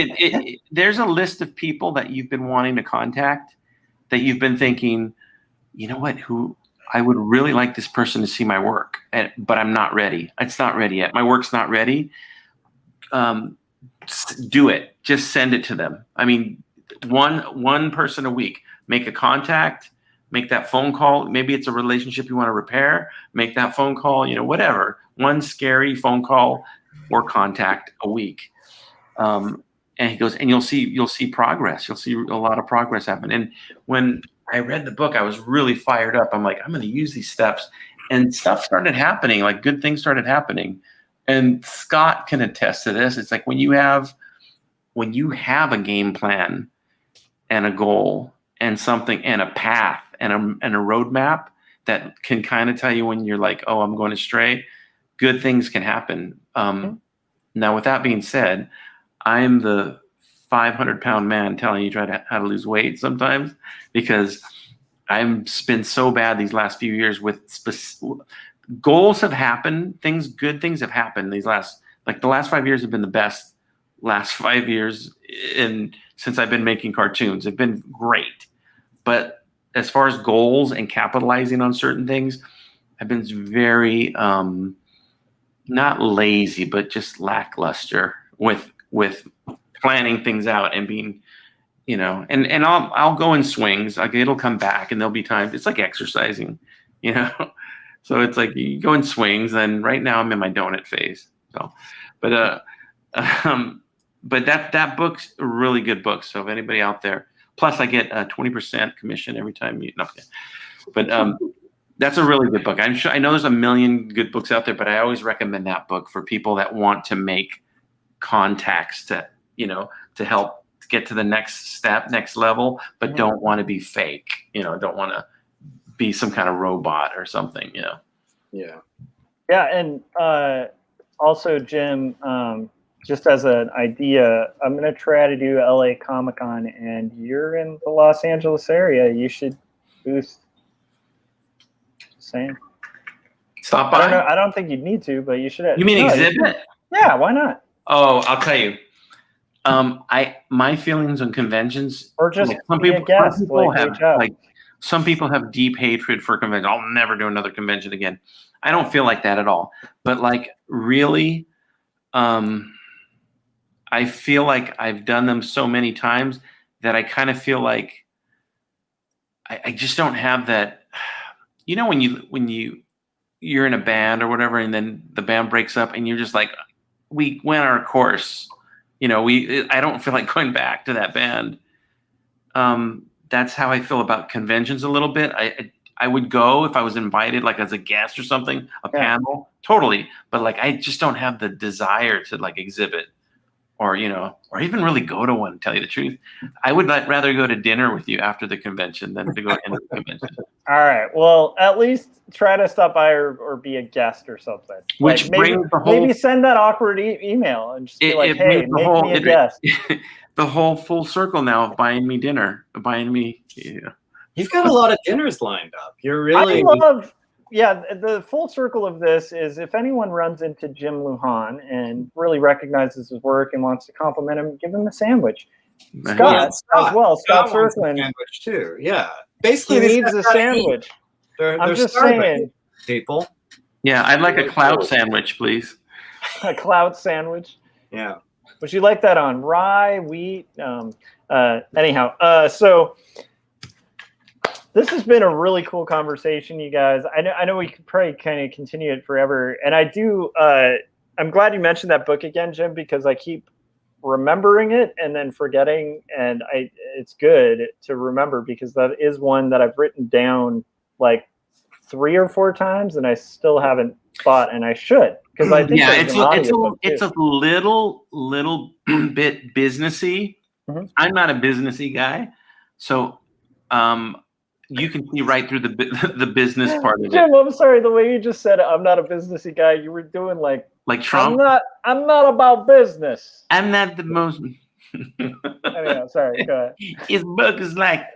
there's a list of people that you've been wanting to contact, that you've been thinking, you know what, who I would really like this person to see my work, but I'm not ready. It's not ready yet. My work's not ready. Do it. Just send it to them. One person a week. Make a contact. Make that phone call. Maybe it's a relationship you want to repair. Make that phone call, whatever. One scary phone call or contact a week. And he goes, and you'll see progress. You'll see a lot of progress happen. And when I read the book, I was really fired up. I'm like, I'm going to use these steps, and stuff started happening. Like good things started happening. And Scott can attest to this. It's like when you have a game plan and a goal and something and a path and a roadmap that can kind of tell you when you're like, oh, I'm going astray, good things can happen. Now, with that being said, I'm the 500-pound man telling you how to lose weight sometimes, because I've been so bad these last few years with goals have happened. Good things have happened the last 5 years have been the best last 5 years since I've been making cartoons. They've been great. But as far as goals and capitalizing on certain things, I've been very, not lazy, but just lackluster with planning things out and being, and I'll go in swings. Like it'll come back, and there'll be times. It's like exercising, So it's like you go in swings. And right now I'm in my donut phase. So, but that book's a really good book. So if anybody out there, plus I get a 20% commission every time you. No, but that's a really good book. I know there's a million good books out there, but I always recommend that book for people that want to make contacts to help get to the next step, next level, but don't want to be fake, don't want to be some kind of robot or something, Yeah. And also, Jim, just as an idea, I'm going to try to do LA Comic-Con, and you're in the Los Angeles area. You should boost. Saying. Stop by. I don't think you'd need to, but you should. You mean exhibit? Yeah, why not? Oh, I'll tell you. My feelings on conventions, or just some people have deep hatred for conventions. I'll never do another convention again. I don't feel like that at all. But really, I feel like I've done them so many times that I kind of feel like I just don't have that. When you're in a band or whatever, and then the band breaks up, and you're just like, we went our course. I don't feel like going back to that band. That's how I feel about conventions a little bit. I would go if I was invited, like as a guest or something, panel, totally. But I just don't have the desire to exhibit, or even really go to one. To tell you the truth, I would rather go to dinner with you after the convention than to go into the convention. All right. Well, at least try to stop by or be a guest or something. Which maybe send that awkward email and just be hey, make me a guest. The whole full circle now of buying me dinner, You've got a lot of dinners lined up. You're really. The full circle of this is if anyone runs into Jim Lujan and really recognizes his work and wants to compliment him, give him a sandwich. Scott as well. Scott Serkland. Sandwich too. Yeah. Basically, he needs a sandwich. I'm just saying. People. Yeah, I'd like a clout sandwich, please. A clout sandwich? Yeah. Would you like that on rye, wheat? Anyhow, so this has been a really cool conversation, you guys. I know we could probably kind of continue it forever. And I do, I'm glad you mentioned that book again, Jim, because I keep remembering it and then forgetting. And it's good to remember because that is one that I've written down 3 or 4 times and I still haven't bought, and I should. Because I think it's a little bit businessy. Mm-hmm. I'm not a businessy guy. So you can see right through the business part of it. Jim, I'm sorry. The way you just said it, I'm not a businessy guy. You were doing like Trump. I'm not about business. I'm not the most. Anyhow, sorry. Go ahead. His book is but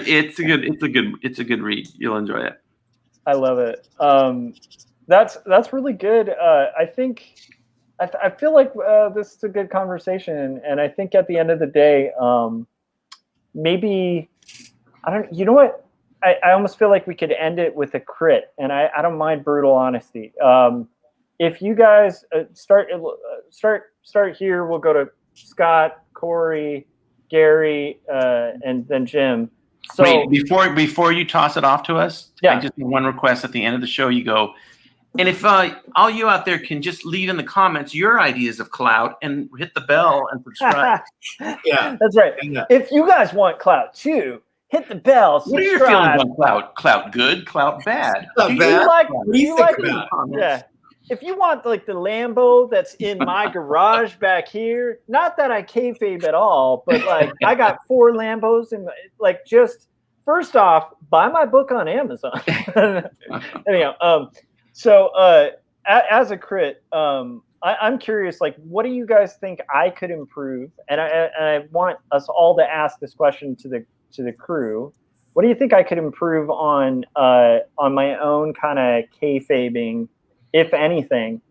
it's a good read. You'll enjoy it. I love it. That's really good. I think I feel like this is a good conversation, and I think at the end of the day, maybe I don't. You know what? I almost feel like we could end it with a crit, and I don't mind brutal honesty. If you guys start here, we'll go to Scott, Cory, Gary, and then Jim. So wait, before you toss it off to us, I just have one request at the end of the show. You go, And if all you out there can just leave in the comments your ideas of clout and hit the bell and subscribe. Yeah, that's right. Yeah. If you guys want clout too, hit the bell. What are your subscribe. feelings on clout? Clout good, clout bad? Clout Do you bad? like What do you think about it? comments? Yeah. If you want like the Lambo that's in my garage back here, not that I kayfabe at all, but like I got 4 Lambos and like just first off, buy my book on Amazon. Anyhow, so as a crit, I'm curious, like, what do you guys think I could improve? And I want us all to ask this question to the crew. What do you think I could improve on my own kind of kayfabing, if anything?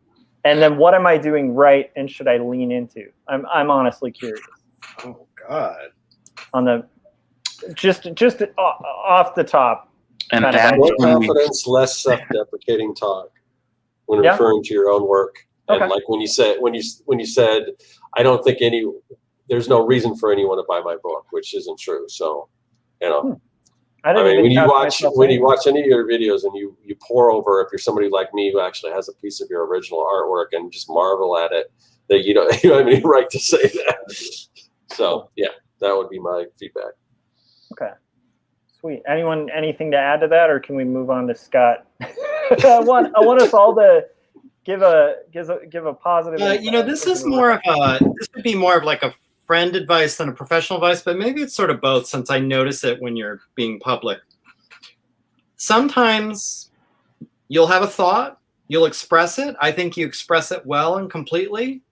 And then what am I doing right, and should I lean into? I'm honestly curious. Oh God. On the just off the top. And kind of add More to confidence, less self-deprecating talk when Yeah. referring to your own work. And Okay. like when you said, I don't think there's no reason for anyone to buy my book, which isn't true. So, you know, I didn't mean, even when you catch watch myself when saying you watch any of your videos and you pour over, if you're somebody like me who actually has a piece of your original artwork and just marvel at it, that you don't have any right to say that. So yeah, that would be my feedback. Okay. Sweet. Anyone, anything to add to that, or can we move on to Scott? I want us all to give a positive. This is more of this would be more of like a friend advice than a professional advice, but maybe it's sort of both, since I notice it when you're being public. Sometimes you'll have a thought, you'll express it. I think you express it well and completely.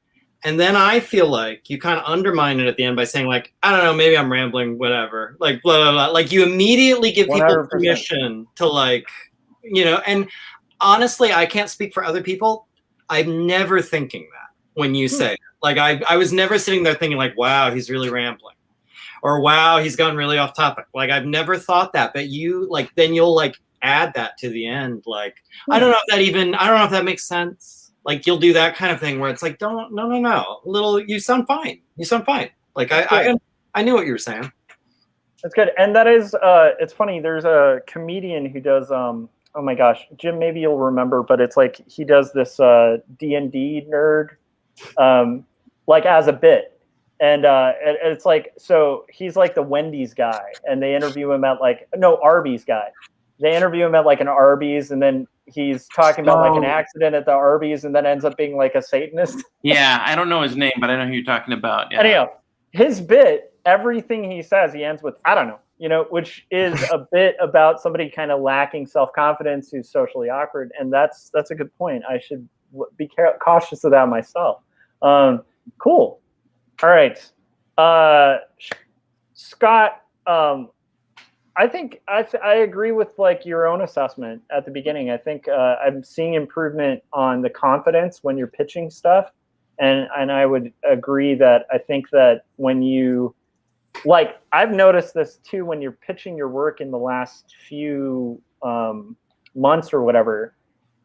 And then I feel like you kind of undermine it at the end by saying, like, I don't know, maybe I'm rambling, whatever. Like, blah, blah, blah. Like, you immediately give people 100%. permission to, like, and honestly, I can't speak for other people. I'm never thinking that when you say it. Like, I was never sitting there thinking, like, wow, he's really rambling. Or, wow, he's gone really off topic. Like, I've never thought that. But you, like, then you'll, like, add that to the end. Like, I don't know if that makes sense. Like, you'll do that kind of thing where it's like, no. You sound fine. Like, I knew what you were saying. That's good. And that is, it's funny. There's a comedian who does, oh my gosh, Jim, maybe you'll remember, but it's like, he does this D&D nerd, like as a bit. And it's like, so he's like the Wendy's guy, and they interview him at Arby's guy. They interview him at like an Arby's, and then he's talking about like an accident at the Arby's, and then ends up being like a Satanist. Yeah, I don't know his name, but I know who you're talking about. Yeah. Anyhow, his bit, everything he says, he ends with, I don't know, which is a bit about somebody kind of lacking self-confidence who's socially awkward. And that's a good point. I should be cautious of that myself. Cool. All right. Scott, I think I agree with like your own assessment at the beginning. I think I'm seeing improvement on the confidence when you're pitching stuff. And I would agree that I think that when you, like, I've noticed this too, when you're pitching your work in the last few months or whatever,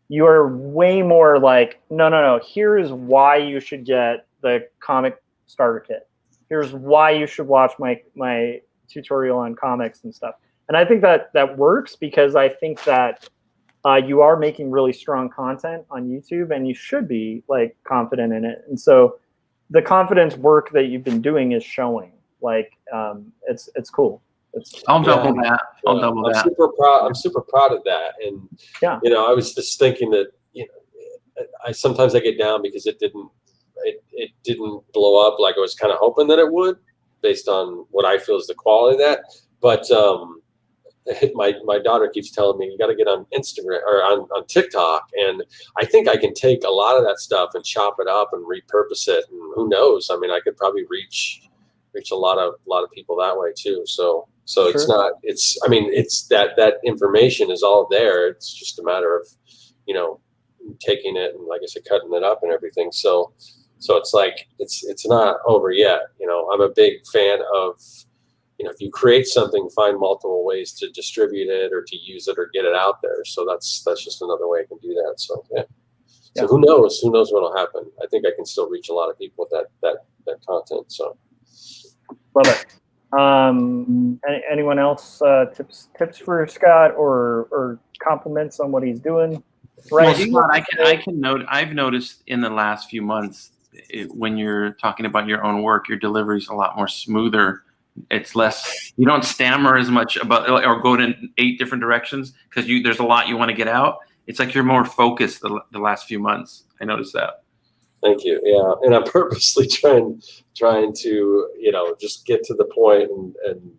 you are way more like, no, here's why you should get the comic starter kit. Here's why you should watch my tutorial on comics and stuff. And I think that works, because I think that you are making really strong content on YouTube, and you should be like confident in it. And so the confidence work that you've been doing is showing. Like, it's cool. I'll double that. I'm super proud of that. And yeah, I was just thinking that I sometimes I get down because it didn't blow up like I was kind of hoping that it would, based on what I feel is the quality of that. But my daughter keeps telling me, you got to get on Instagram or on TikTok, and I think I can take a lot of that stuff and chop it up and repurpose it. And who knows? I mean, I could probably reach a lot of people that way too. So sure. It's that information is all there. It's just a matter of taking it and, like I said, cutting it up and everything. So it's like it's not over yet. I'm a big fan of, if you create something, find multiple ways to distribute it or to use it or get it out there. So that's just another way I can do that. So yeah. So who knows what'll happen? I think I can still reach a lot of people with that content. So love it. Anyone else tips for Scott or compliments on what he's doing? Right. Well, Scott, I can note. I've noticed in the last few months, when you're talking about your own work, your delivery is a lot more smoother. It's less. You don't stammer as much about or go in 8 different directions because there's a lot you want to get out. It's like you're more focused the last few months. I noticed that. Thank you. Yeah, and I'm purposely trying to just get to the point and.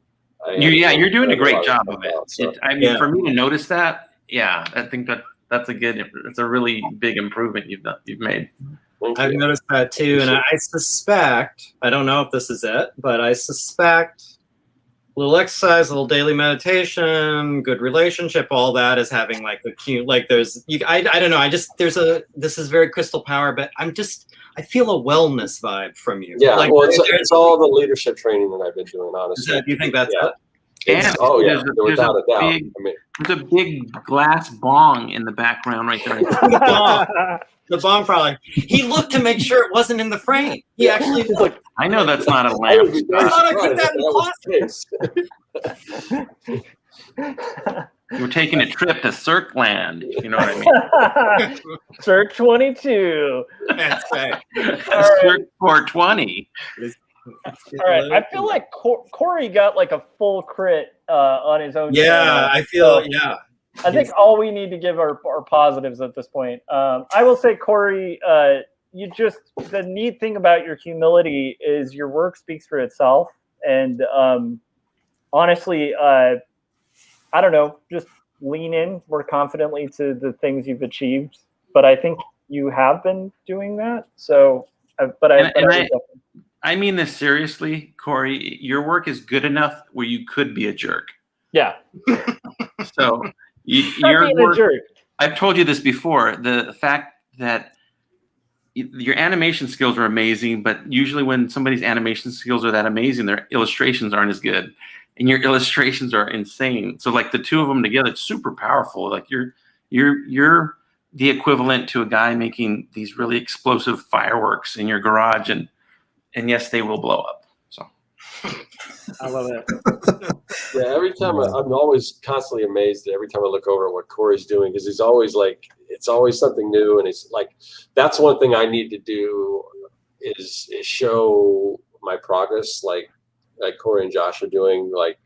You're doing a great job of it. So. For me to notice that, I think that's a really big improvement you've made. I've noticed that too, and I suspect, I don't know if this is it, but I suspect a little exercise, a little daily meditation, good relationship, all that is having like a cute, like I don't know, this is very crystal power, but I feel a wellness vibe from you. Yeah, like, well, it's all the leadership training that I've been doing, honestly. Do you think that's it? And without a doubt. There's a big glass bong in the background right there. The bong probably. He looked to make sure it wasn't in the frame. He actually looked. I know that's not a lamp. I thought I put that in the We're taking a trip to Serkland, if you know what I mean. Circ 22. That's right. Circ 420. All right, I feel like Cory got like a full crit on his own. Yeah, I feel. Yeah. I think all we need to give are positives at this point. I will say, Cory, the neat thing about your humility is your work speaks for itself. And honestly, I don't know, just lean in more confidently to the things you've achieved. But I think you have been doing that. So, I mean this seriously, Cory. Your work is good enough where you could be a jerk. Yeah. So. You're being a jerk. I've told you this before. The fact that your animation skills are amazing, but usually when somebody's animation skills are that amazing, their illustrations aren't as good, and your illustrations are insane. So like the two of them together, it's super powerful. Like you're the equivalent to a guy making these really explosive fireworks in your garage, and yes, they will blow up. So. I love it. Yeah, every time I'm always constantly amazed every time I look over at what Cory's doing, because he's always like, it's always something new, and he's like, that's one thing I need to do is show my progress, like Cory and Josh are doing, like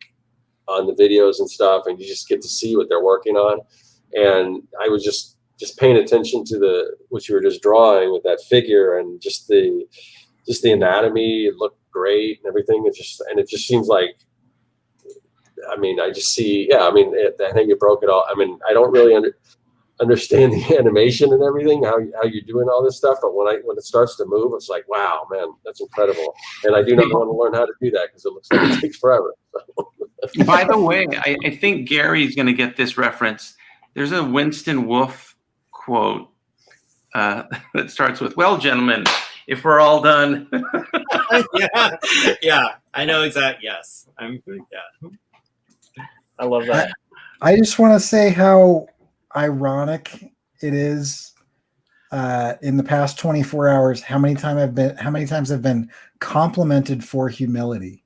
on the videos and stuff, and you just get to see what they're working on. And I was just paying attention to what you were just drawing with that figure, and just the anatomy. It looked great and everything. It just seems like, I mean, I just see, I think you broke it all. I mean, I don't really understand the animation and everything, how you're doing all this stuff, but when it starts to move, it's like, wow, man, that's incredible. And I do not want to learn how to do that because it looks like it takes forever. By the way, I think Gary's going to get this reference. There's a Winston Wolfe quote that starts with, "Well, gentlemen, if we're all done." yeah, I know exactly. Yes, I love that. I just want to say how ironic it is in the past 24 hours how many times I've been complimented for humility.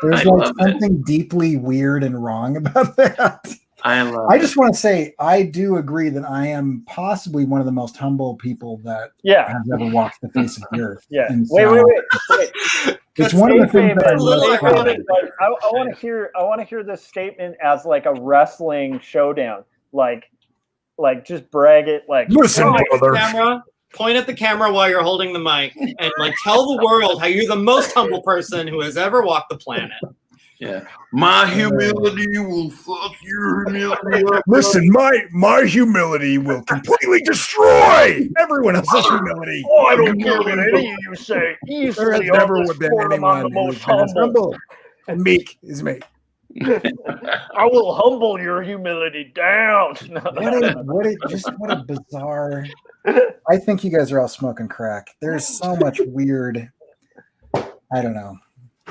There's like something deeply weird and wrong about that. I just want to say I do agree that I am possibly one of the most humble people that has ever walked the face of the earth. Yeah. And wait. It's one of the things that I want to hear this statement as like a wrestling showdown. Like just brag it. Like, listen, point at the camera while you're holding the mic, and like tell the world how you're the most humble person who has ever walked the planet. Yeah, my humility will fuck your humility up. Listen, my humility will completely destroy everyone else's humility. Oh, I don't care what any of you say. There has never been anyone who's as humble and meek as me. I will humble your humility down. What a bizarre. I think you guys are all smoking crack. There's so much weird. I don't know.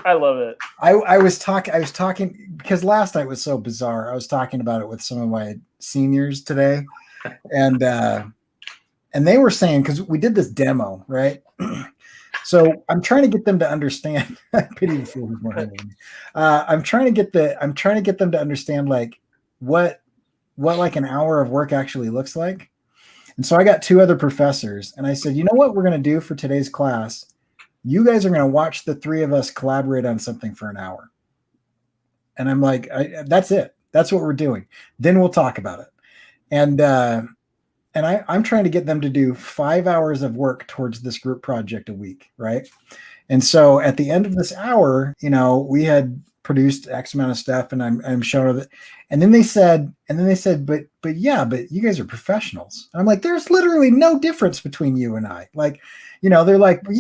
I love it. I was talking because last night was so bizarre. I was talking about it with some of my seniors today, and they were saying, because we did this demo, right? So I'm trying to get them to understand. I pity the fool who's more than me. I'm trying to get them to understand like what like an hour of work actually looks like. And so I got 2 other professors, and I said, you know what we're going to do for today's class? You guys are going to watch the 3 of us collaborate on something for an hour. And I'm like, that's it. That's what we're doing. Then we'll talk about it. And I'm trying to get them to do 5 hours of work towards this group project a week, right? And so at the end of this hour, you know, we had produced X amount of stuff, and I'm showing it. And then they said, but you guys are professionals. And I'm like, there's literally no difference between you and I. Like, you know, they're like, well,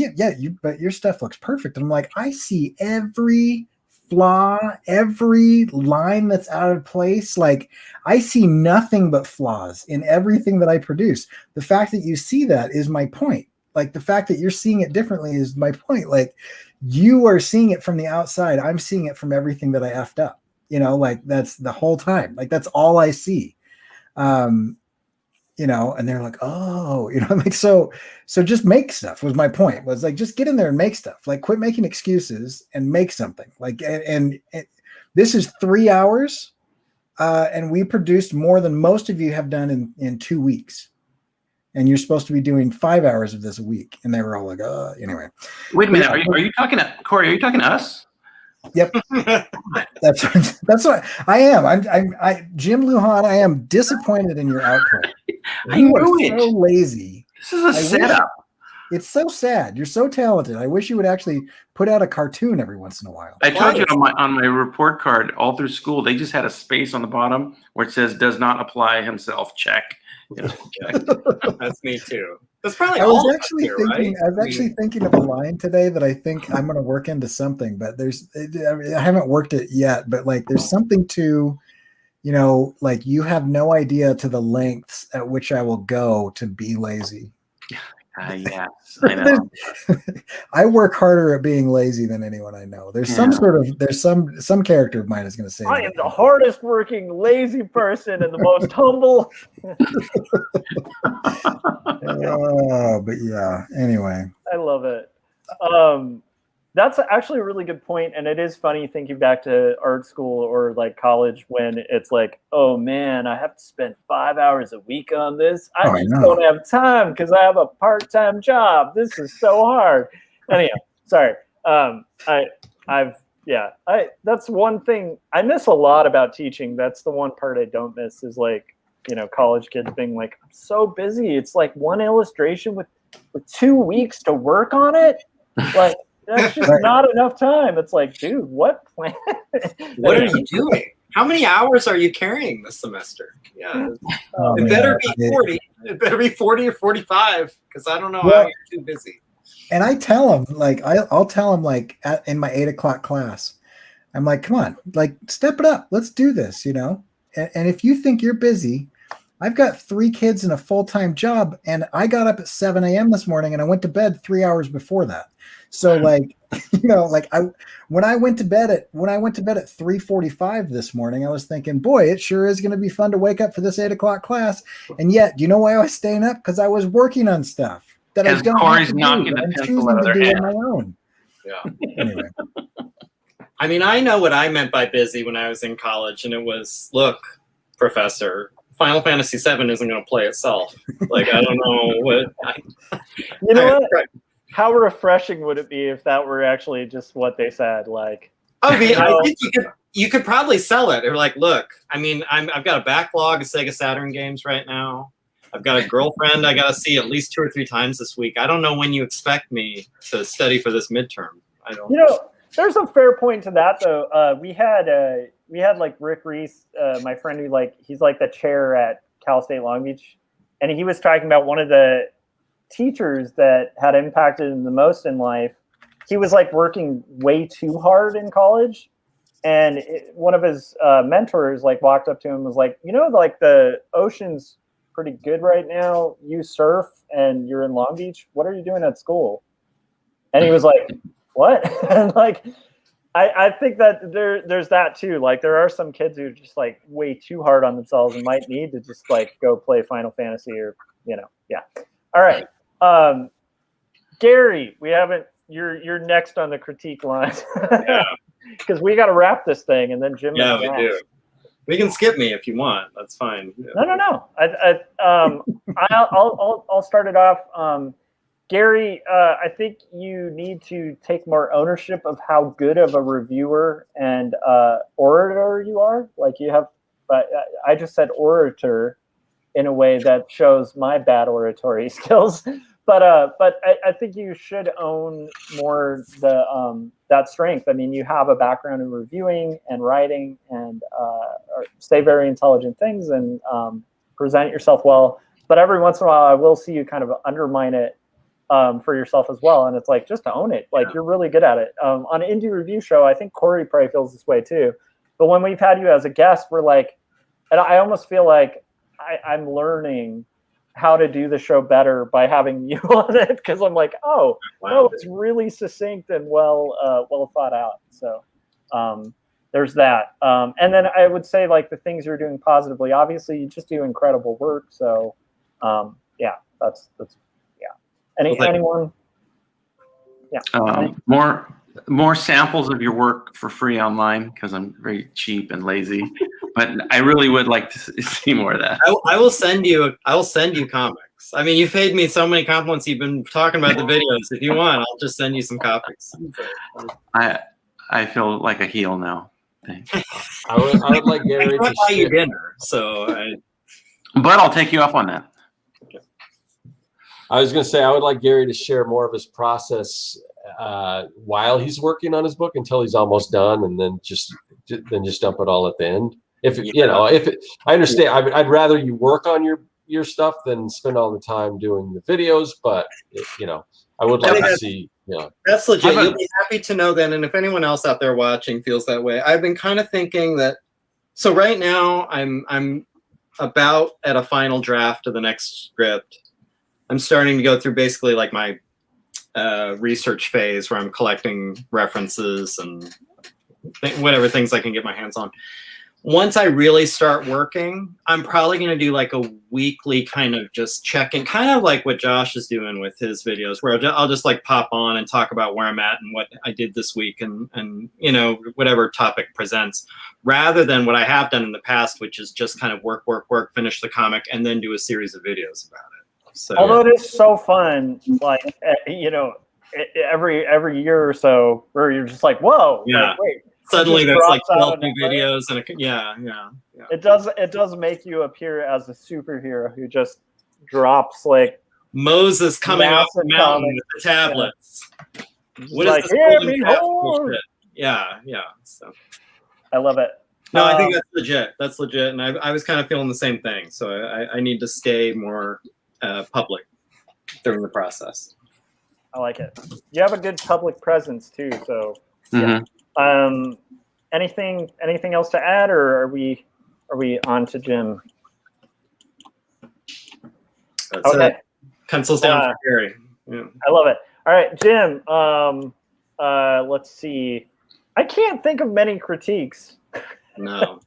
but your stuff looks perfect. And I'm like, I see every flaw, every line that's out of place. Like, I see nothing but flaws in everything that I produce. The fact that you see that is my point. Like, the fact that you're seeing it differently is my point. Like, you are seeing it from the outside. I'm seeing it from everything that I effed up. You know, like, that's the whole time. Like, that's all I see. You know, and they're like, oh, you know, I'm like, so just make stuff was my point. Was like, just get in there and make stuff. Like, quit making excuses and make something. Like, and this is 3 hours, and we produced more than most of you have done in 2 weeks. And you're supposed to be doing 5 hours of this a week. And they were all like, anyway. Wait a minute. Are you talking to Cory? Are you talking to us? Yep. That's what I am. I'm Jim Lujan. I am disappointed in your output. I knew it. So lazy. This is a setup. It's so sad. You're so talented. I wish you would actually put out a cartoon every once in a while. I told you on my report card all through school, they just had a space on the bottom where it says "does not apply himself." Check. You know, check. That's me too. That's probably. I was actually thinking of a line today that I think I'm going to work into something, but I haven't worked it yet. But like, there's something to, you know, like, you have no idea to the lengths at which I will go to be lazy. Yes, I know. I work harder at being lazy than anyone I know. There's some character of mine is going to say, I am the hardest working lazy person and the most humble. But yeah, anyway. I love it. That's actually a really good point, and it is funny thinking back to art school or like college when it's like, oh man, I have to spend 5 hours a week on this. I just don't have time because I have a part-time job. This is so hard. Anyhow, sorry. That's one thing I miss a lot about teaching. That's the one part I don't miss is, like, you know, college kids being like, I'm so busy. It's like one illustration with 2 weeks to work on it. Like, that's just not enough time. It's like, dude, what plan? What are you doing? How many hours are you carrying this semester? Yeah, it better be 40. It better be 40 or 45 because I don't know how you're too busy. And I tell them, like, I'll tell them, like, in my 8 o'clock class, I'm like, come on, like, step it up. Let's do this, you know? And if you think you're busy, I've got 3 kids and a full-time job, and I got up at 7 a.m. this morning and I went to bed 3 hours before that. So, like, you know, like, when I went to bed at 3:45 this morning, I was thinking, boy, it sure is going to be fun to wake up for this 8 o'clock class. And yet, do you know why I was staying up? Because I was working on stuff that I don't have to do. I'm choosing to do on my own. Yeah. Anyway. I mean, I know what I meant by busy when I was in college, and it was, look, professor, Final Fantasy VII isn't going to play itself. Like, I don't know what. You know what? How refreshing would it be if that were actually just what they said? Like, I think you could probably sell it. They're like, look, I mean, I've got a backlog of Sega Saturn games right now. I've got a girlfriend I got to see at least 2 or 3 times this week. I don't know when you expect me to study for this midterm. I don't. You know, there's a fair point to that though. We had like Rick Reese, my friend who, like, he's like the chair at Cal State Long Beach, and he was talking about one of the teachers that had impacted him the most in life. He was like working way too hard in college, and one of his mentors like walked up to him and was like, you know, like, the ocean's pretty good right now. You surf and you're in Long Beach. What are you doing at school? And he was like, what? And like, I think that there's that too. Like, there are some kids who are just like way too hard on themselves and might need to just like go play Final Fantasy or, you know, yeah. All right. Gary, you're next on the critique line. Yeah. Because we got to wrap this thing, and then Jim. Yeah, we do. We can skip me if you want. That's fine. No. I'll start it off. Gary, I think you need to take more ownership of how good of a reviewer and orator you are. Like you have, but I just said orator in a way that shows my bad oratory skills. But I think you should own more that strength. I mean, you have a background in reviewing and writing, and say very intelligent things and present yourself well. But every once in a while, I will see you kind of undermine it for yourself as well. And it's like, just to own it. Like, you're really good at it. On an indie review show, I think Cory probably feels this way too. But when we've had you as a guest, we're like, and I almost feel like I'm learning how to do the show better by having you on it, because I'm like, oh, wow. No, it's really succinct and well thought out. So there's that. And then I would say, like, the things you're doing positively, obviously you just do incredible work. So yeah, that's anyone? Yeah. More samples of your work for free online, because I'm very cheap and lazy. But I really would like to see more of that. I will send you comics. I mean, you've paid me so many compliments. You've been talking about the videos. If you want, I'll just send you some copics. I feel like a heel now. Thanks. I would like Gary to buy you dinner, but I'll take you up on that. I was going to say, I would like Gary to share more of his process while he's working on his book until he's almost done, and then just dump it all at the end. I understand. I'd rather you work on your stuff than spend all the time doing the videos. But I would like to see. That's legit. You'll be happy to know then. And if anyone else out there watching feels that way, I've been kind of thinking that. So right now, I'm about at a final draft of the next script. I'm starting to go through basically like my research phase where I'm collecting references and whatever things I can get my hands on. Once I really start working, I'm probably going to do like a weekly kind of just checking, kind of like what Josh is doing with his videos, where I'll just like pop on and talk about where I'm at and what I did this week and whatever topic presents, rather than what I have done in the past, which is just kind of work, finish the comic, and then do a series of videos about it. So, although it is so fun, like, every year or so, where you're just like, whoa, yeah. Like, wait. Suddenly there's like 12 new videos and yeah. It does make you appear as a superhero who just drops like Moses coming off the mountain with the tablets. Yeah. What is this? Yeah. So I love it. No, I think that's legit. And I was kind of feeling the same thing. So I need to stay more public during the process. I like it. You have a good public presence too. So yeah. Anything else to add, or are we on to Jim? That's okay. Pencils down for Gary. Yeah. I love it. All right, Jim. Let's see. I can't think of many critiques. No.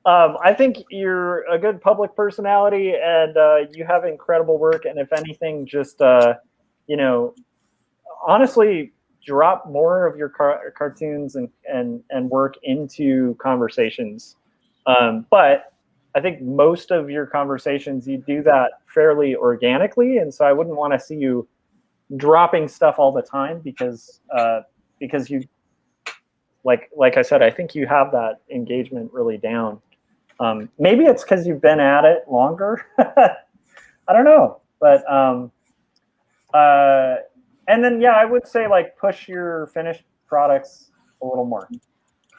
I think you're a good public personality, and you have incredible work. And if anything, just honestly, drop more of your cartoons and work into conversations. But I think most of your conversations, you do that fairly organically. And so I wouldn't want to see you dropping stuff all the time because you, like I said, I think you have that engagement really down. Maybe it's because you've been at it longer. I don't know. But and then, I would say, like, push your finished products a little more.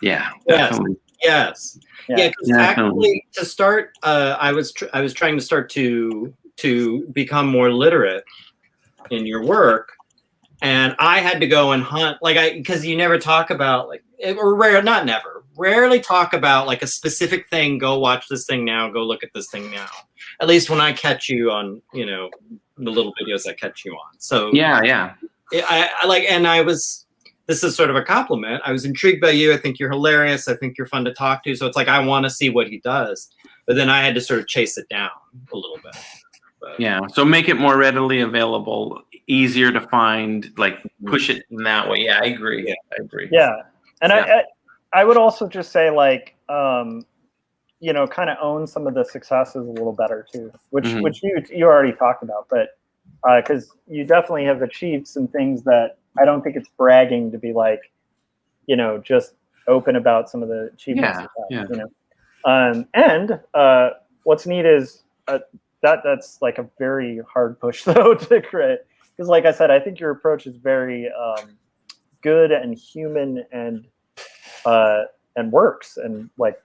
Yeah, definitely. Yes. Yeah, because actually, to start, I was trying to start to become more literate in your work, and I had to go and hunt, because you never talk about, rarely talk about, like, a specific thing. Go watch this thing now. Go look at this thing now. At least when I catch you on, the little videos I catch you on. So yeah. This is sort of a compliment. I was intrigued by you. I think you're hilarious. I think you're fun to talk to. So it's like, I want to see what he does, but then I had to sort of chase it down a little bit. But, yeah. So make it more readily available, easier to find, like push it in that way. Yeah, I agree. Yeah. And I would also just say, like, kind of own some of the successes a little better too, which Mhm. which you already talked about, but because you definitely have achieved some things that I don't think it's bragging to be like, just open about some of the achievements you have, and what's neat is that's like a very hard push though to create, because like I said, I think your approach is very good and human and works, and like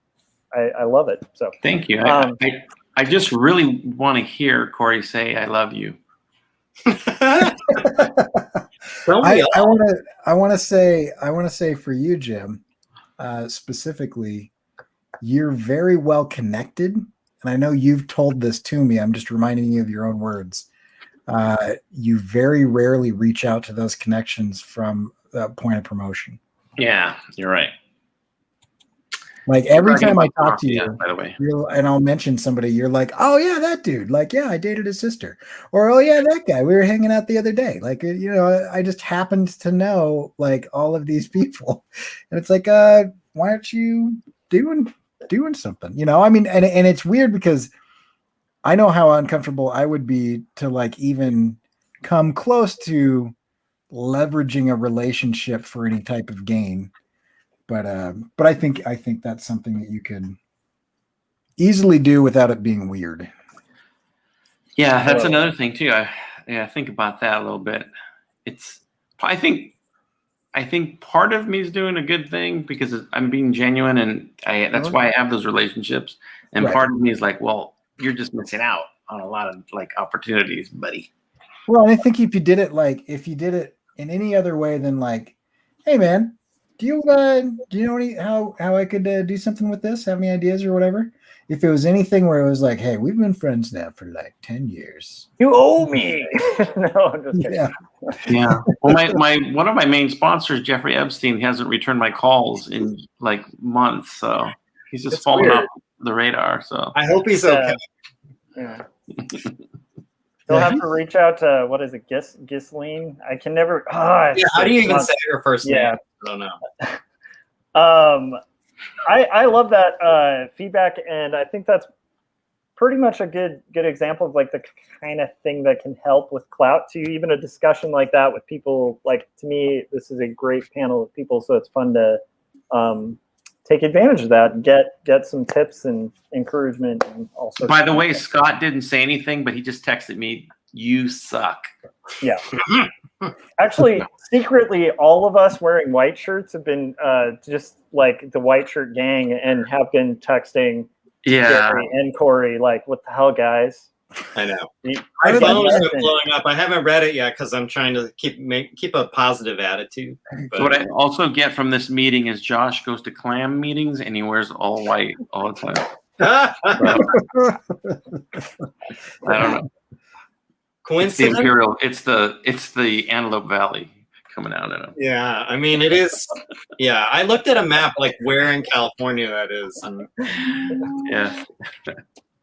I love it. So Thank you. I just really want to hear Cory say "I love you." I want to say for you, Jim, specifically, you're very well connected, and I know you've told this to me. I'm just reminding you of your own words. You very rarely reach out to those connections from that point of promotion. Yeah, you're right. Like every time I talk to you, by the way, and I'll mention somebody, you're like, "Oh yeah, that dude. Like, yeah, I dated his sister," or "Oh yeah, that guy. We were hanging out the other day." Like, I just happened to know like all of these people, and it's like, why aren't you doing something? I mean, and it's weird because I know how uncomfortable I would be to like even come close to leveraging a relationship for any type of gain. But I think that's something that you can easily do without it being weird. Yeah, that's another thing too. I think about that a little bit. I think part of me is doing a good thing because I'm being genuine, and that's why I have those relationships. And part of me is like, well, you're just missing out on a lot of like opportunities, buddy. Well, and I think if you did it in any other way than like, hey man, do you know how I could do something with this? Have any ideas or whatever? If it was anything where it was like, hey, we've been friends now for like 10 years. You owe me. No, I'm just kidding. Yeah. Well, one of my main sponsors, Jeffrey Epstein, hasn't returned my calls in like months, so he's just fallen off the radar. So I hope he's okay. Yeah. They'll have to reach out to, what is it, Ghislaine? I can never. How do you even say her first name? Yeah. I don't know. I love that feedback, and I think that's pretty much a good example of like the kind of thing that can help with clout too. Even a discussion like that with people, like, to me, this is a great panel of people, so it's fun to take advantage of that, get some tips and encouragement and all sorts. By the way, Scott didn't say anything, but he just texted me, "You suck." Yeah. Actually, secretly, all of us wearing white shirts have been just like the white shirt gang, and have been texting Jerry and Cory like, "What the hell, guys?" I know. My phone is blowing up. I haven't read it yet because I'm trying to keep a positive attitude. So what I also get from this meeting is Josh goes to clam meetings and he wears all white all the time. I don't know. Coincidence? It's the Antelope Valley coming out in him. Yeah, I mean, it is. Yeah, I looked at a map like where in California that is. And yeah.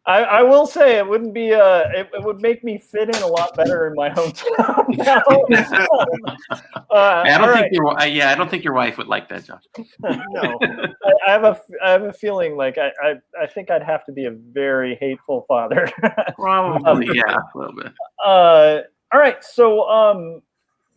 I will say it wouldn't be it would make me fit in a lot better in my hometown now. I don't think your wife would like that, Josh. No, I have a feeling like I think I'd have to be a very hateful father. Probably, yeah, a little bit. All right, so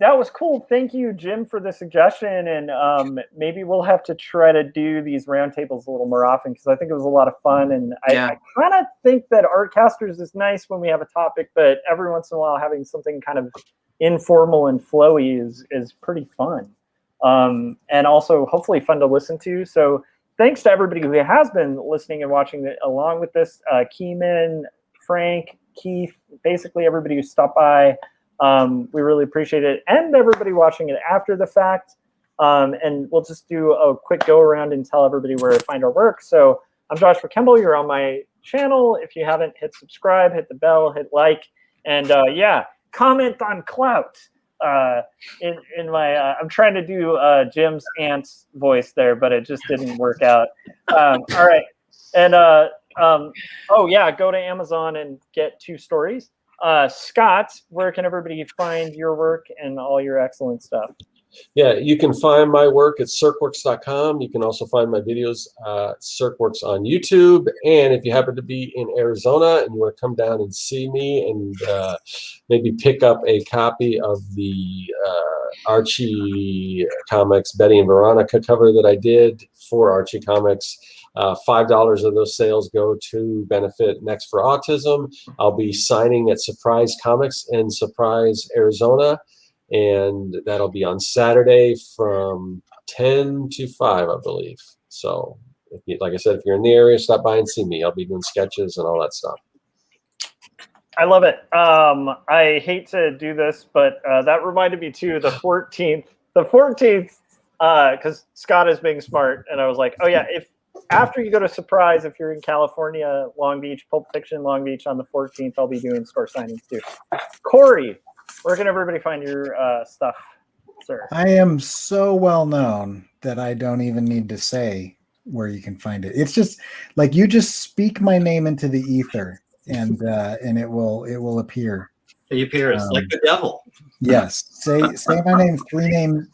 that was cool. Thank you, Jim, for the suggestion, and maybe we'll have to try to do these roundtables a little more often because I think it was a lot of fun, and I kind of think that Artcasters is nice when we have a topic, but every once in a while having something kind of informal and flowy is pretty fun, and also hopefully fun to listen to. So thanks to everybody who has been listening and watching along with this, Keeman, Frank, Keith, basically everybody who stopped by. We really appreciate it, and everybody watching it after the fact. And we'll just do a quick go around and tell everybody where to find our work. So I'm Joshua Kemble. You're on my channel. If you haven't, hit subscribe, hit the bell, hit like, and comment on clout. In my I'm trying to do Jim's aunt's voice there, but it just didn't work out. All right, and go to Amazon and get 2 stories. Scott, where can everybody find your work and all your excellent stuff? Yeah, you can find my work at circworks.com. You can also find my videos at Circworks on YouTube. And if you happen to be in Arizona and you want to come down and see me and maybe pick up a copy of the Archie Comics Betty and Veronica cover that I did for Archie Comics, $5 of those sales go to benefit Next for Autism. I'll be signing at Surprise Comics in Surprise, Arizona. And that'll be on Saturday from 10 to 5, I believe. So, like I said, if you're in the area, stop by and see me. I'll be doing sketches and all that stuff. I love it. I hate to do this, but that reminded me too. The 14th, because Scott is being smart, and I was like, oh yeah, if after you go to Surprise, if you're in California, Long Beach, Pulp Fiction, Long Beach on the 14th, I'll be doing store signings too. Cory, where can everybody find your stuff, sir? I am so well known that I don't even need to say where you can find it. It's just like you just speak my name into the ether, and it will appear. It appears like the devil. Yes, say my name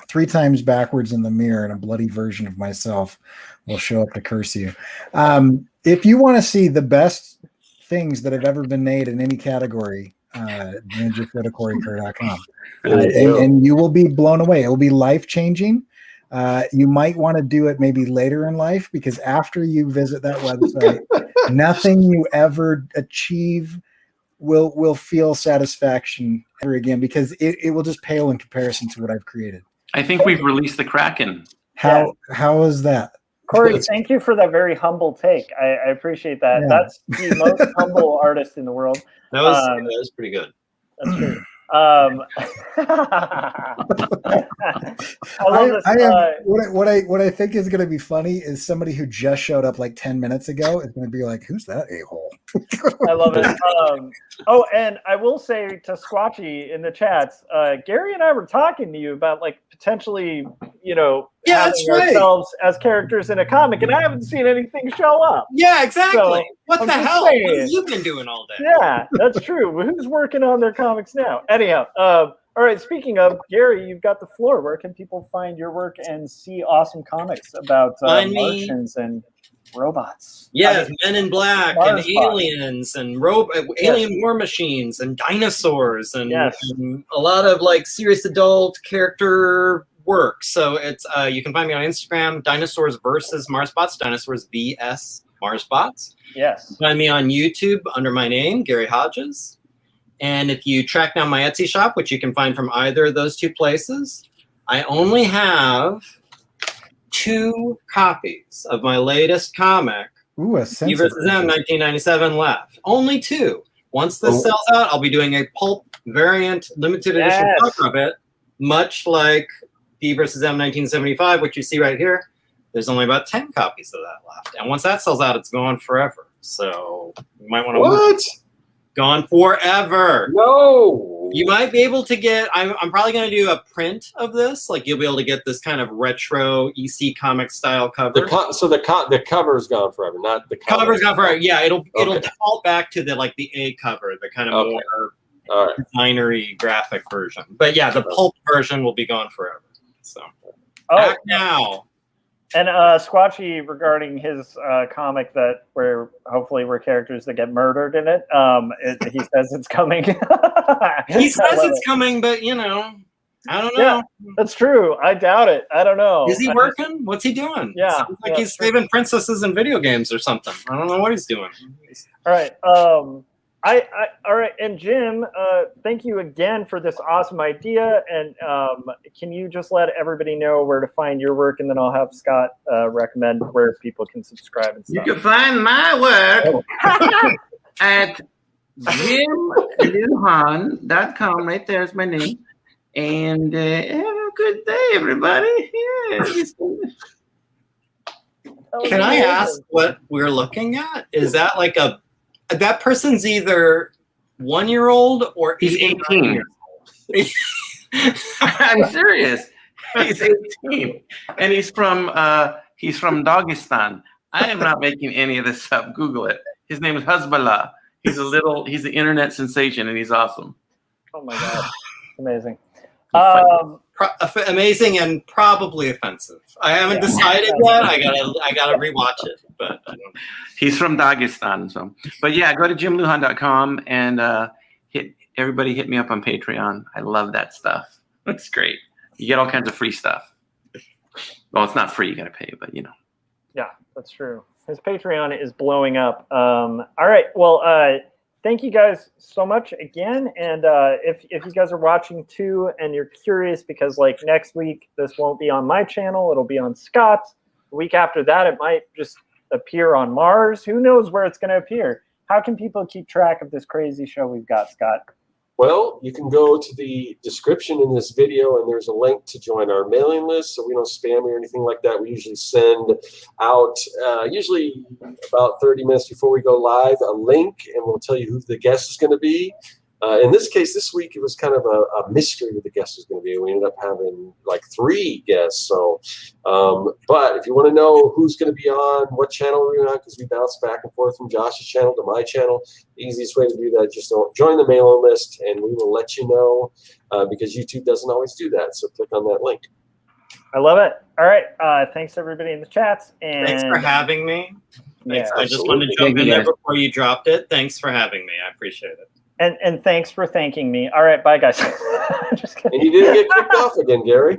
three times backwards in the mirror, and a bloody version of myself will show up to curse you. If you want to see the best things that have ever been made in any category, then just go to CoryKerr.com, and you will be blown away. It will be life-changing. You might want to do it maybe later in life, because after you visit that website, nothing you ever achieve will feel satisfaction ever again, because it will just pale in comparison to what I've created. I think we've released the Kraken. How is that? Cory, thank you for that very humble take. I appreciate that. Yeah. That's the most humble artist in the world. That was pretty good. That's true. I love this. What I think is going to be funny is somebody who just showed up like 10 minutes ago is going to be like, "Who's that a-hole?" I love it. And I will say to Squatchy in the chats, Gary and I were talking to you about like potentially, having ourselves as characters in a comic, and I haven't seen anything show up. Yeah, exactly. So, what I'm the just hell? saying. What have you been doing all day? Yeah, that's true. Who's working on their comics now? Anyhow, all right, speaking of, Gary, you've got the floor. Where can people find your work and see awesome comics about Martians and robots? Yes, Men in Black and aliens and alien war machines and dinosaurs and a lot of like serious adult character work. So it's you can find me on Instagram, Dinosaurs versus Marsbots, Dinosaurs vs Marsbots. Yes. Find me on YouTube under my name, Gary Hodges. And if you track down my Etsy shop, which you can find from either of those two places, I only have 2 copies of my latest comic, Ooh, a E vs. M 1997 left. Only 2. Once this sells out, I'll be doing a pulp variant limited edition cover of it, much like E vs. M 1975, which you see right here. There's only about 10 copies of that left. And once that sells out, it's gone forever. So you might want to What? Gone forever. No. You might be able to get, I'm probably going to do a print of this. Like you'll be able to get this kind of retro EC comic style cover. The cover's gone forever, not the cover. Cover's gone forever. Yeah, it'll default back to the A cover, the kind of more designery graphic version. But yeah, the pulp version will be gone forever. So back now. And Squatchy, regarding his comic where characters that get murdered in it, he says it's coming. He says it's coming, but I don't know. Yeah, that's true. I doubt it. I don't know. Is he working? What's he doing? Yeah, sounds like he's saving princesses in video games or something. I don't know what he's doing. All right. All right, and Jim, thank you again for this awesome idea. And can you just let everybody know where to find your work, and then I'll have Scott recommend where people can subscribe and stuff. You can find my work at jimlujan.com. Right there's my name. And have a good day, everybody. Can I ask what we're looking at? Is that like that person's either 1-year-old or he's 18. I'm serious. He's 18, and he's from Dagestan. I am not making any of this up. Google it. His name is Hezbollah. He's an internet sensation, and he's awesome. Oh my God, amazing. Amazing and probably offensive. I haven't decided yet. I gotta rewatch it, but I don't know. He's from Dagestan, so. But yeah, go to jimlujan.com and hit me up on Patreon. I love that stuff. It's great. You get all kinds of free stuff. Well, it's not free. You got to pay, but you know. Yeah, that's true. His Patreon is blowing up. All right. Well, thank you guys so much again. And if you guys are watching too and you're curious, because like next week, this won't be on my channel. It'll be on Scott's. The week after that, it might just appear on Mars. Who knows where it's going to appear? How can people keep track of this crazy show we've got, Scott? Well, you can go to the description in this video, and there's a link to join our mailing list, so we don't spam you or anything like that. We usually send out, usually about 30 minutes before we go live, a link, and we'll tell you who the guest is going to be. In this case, this week, it was kind of a mystery who the guest was going to be. We ended up having like 3 guests. So, but if you want to know who's going to be on, what channel we're on, because we bounce back and forth from Josh's channel to my channel, the easiest way to do that, just join the mailing list, and we will let you know, because YouTube doesn't always do that. So click on that link. I love it. All right. Thanks, everybody in the chats. And Thanks for having me. Thanks. Yeah, I just wanted to jump in there before you dropped it. Thanks for having me. I appreciate it. And thanks for thanking me. All right, bye, guys. Just kidding. And you didn't get kicked off again, Gary.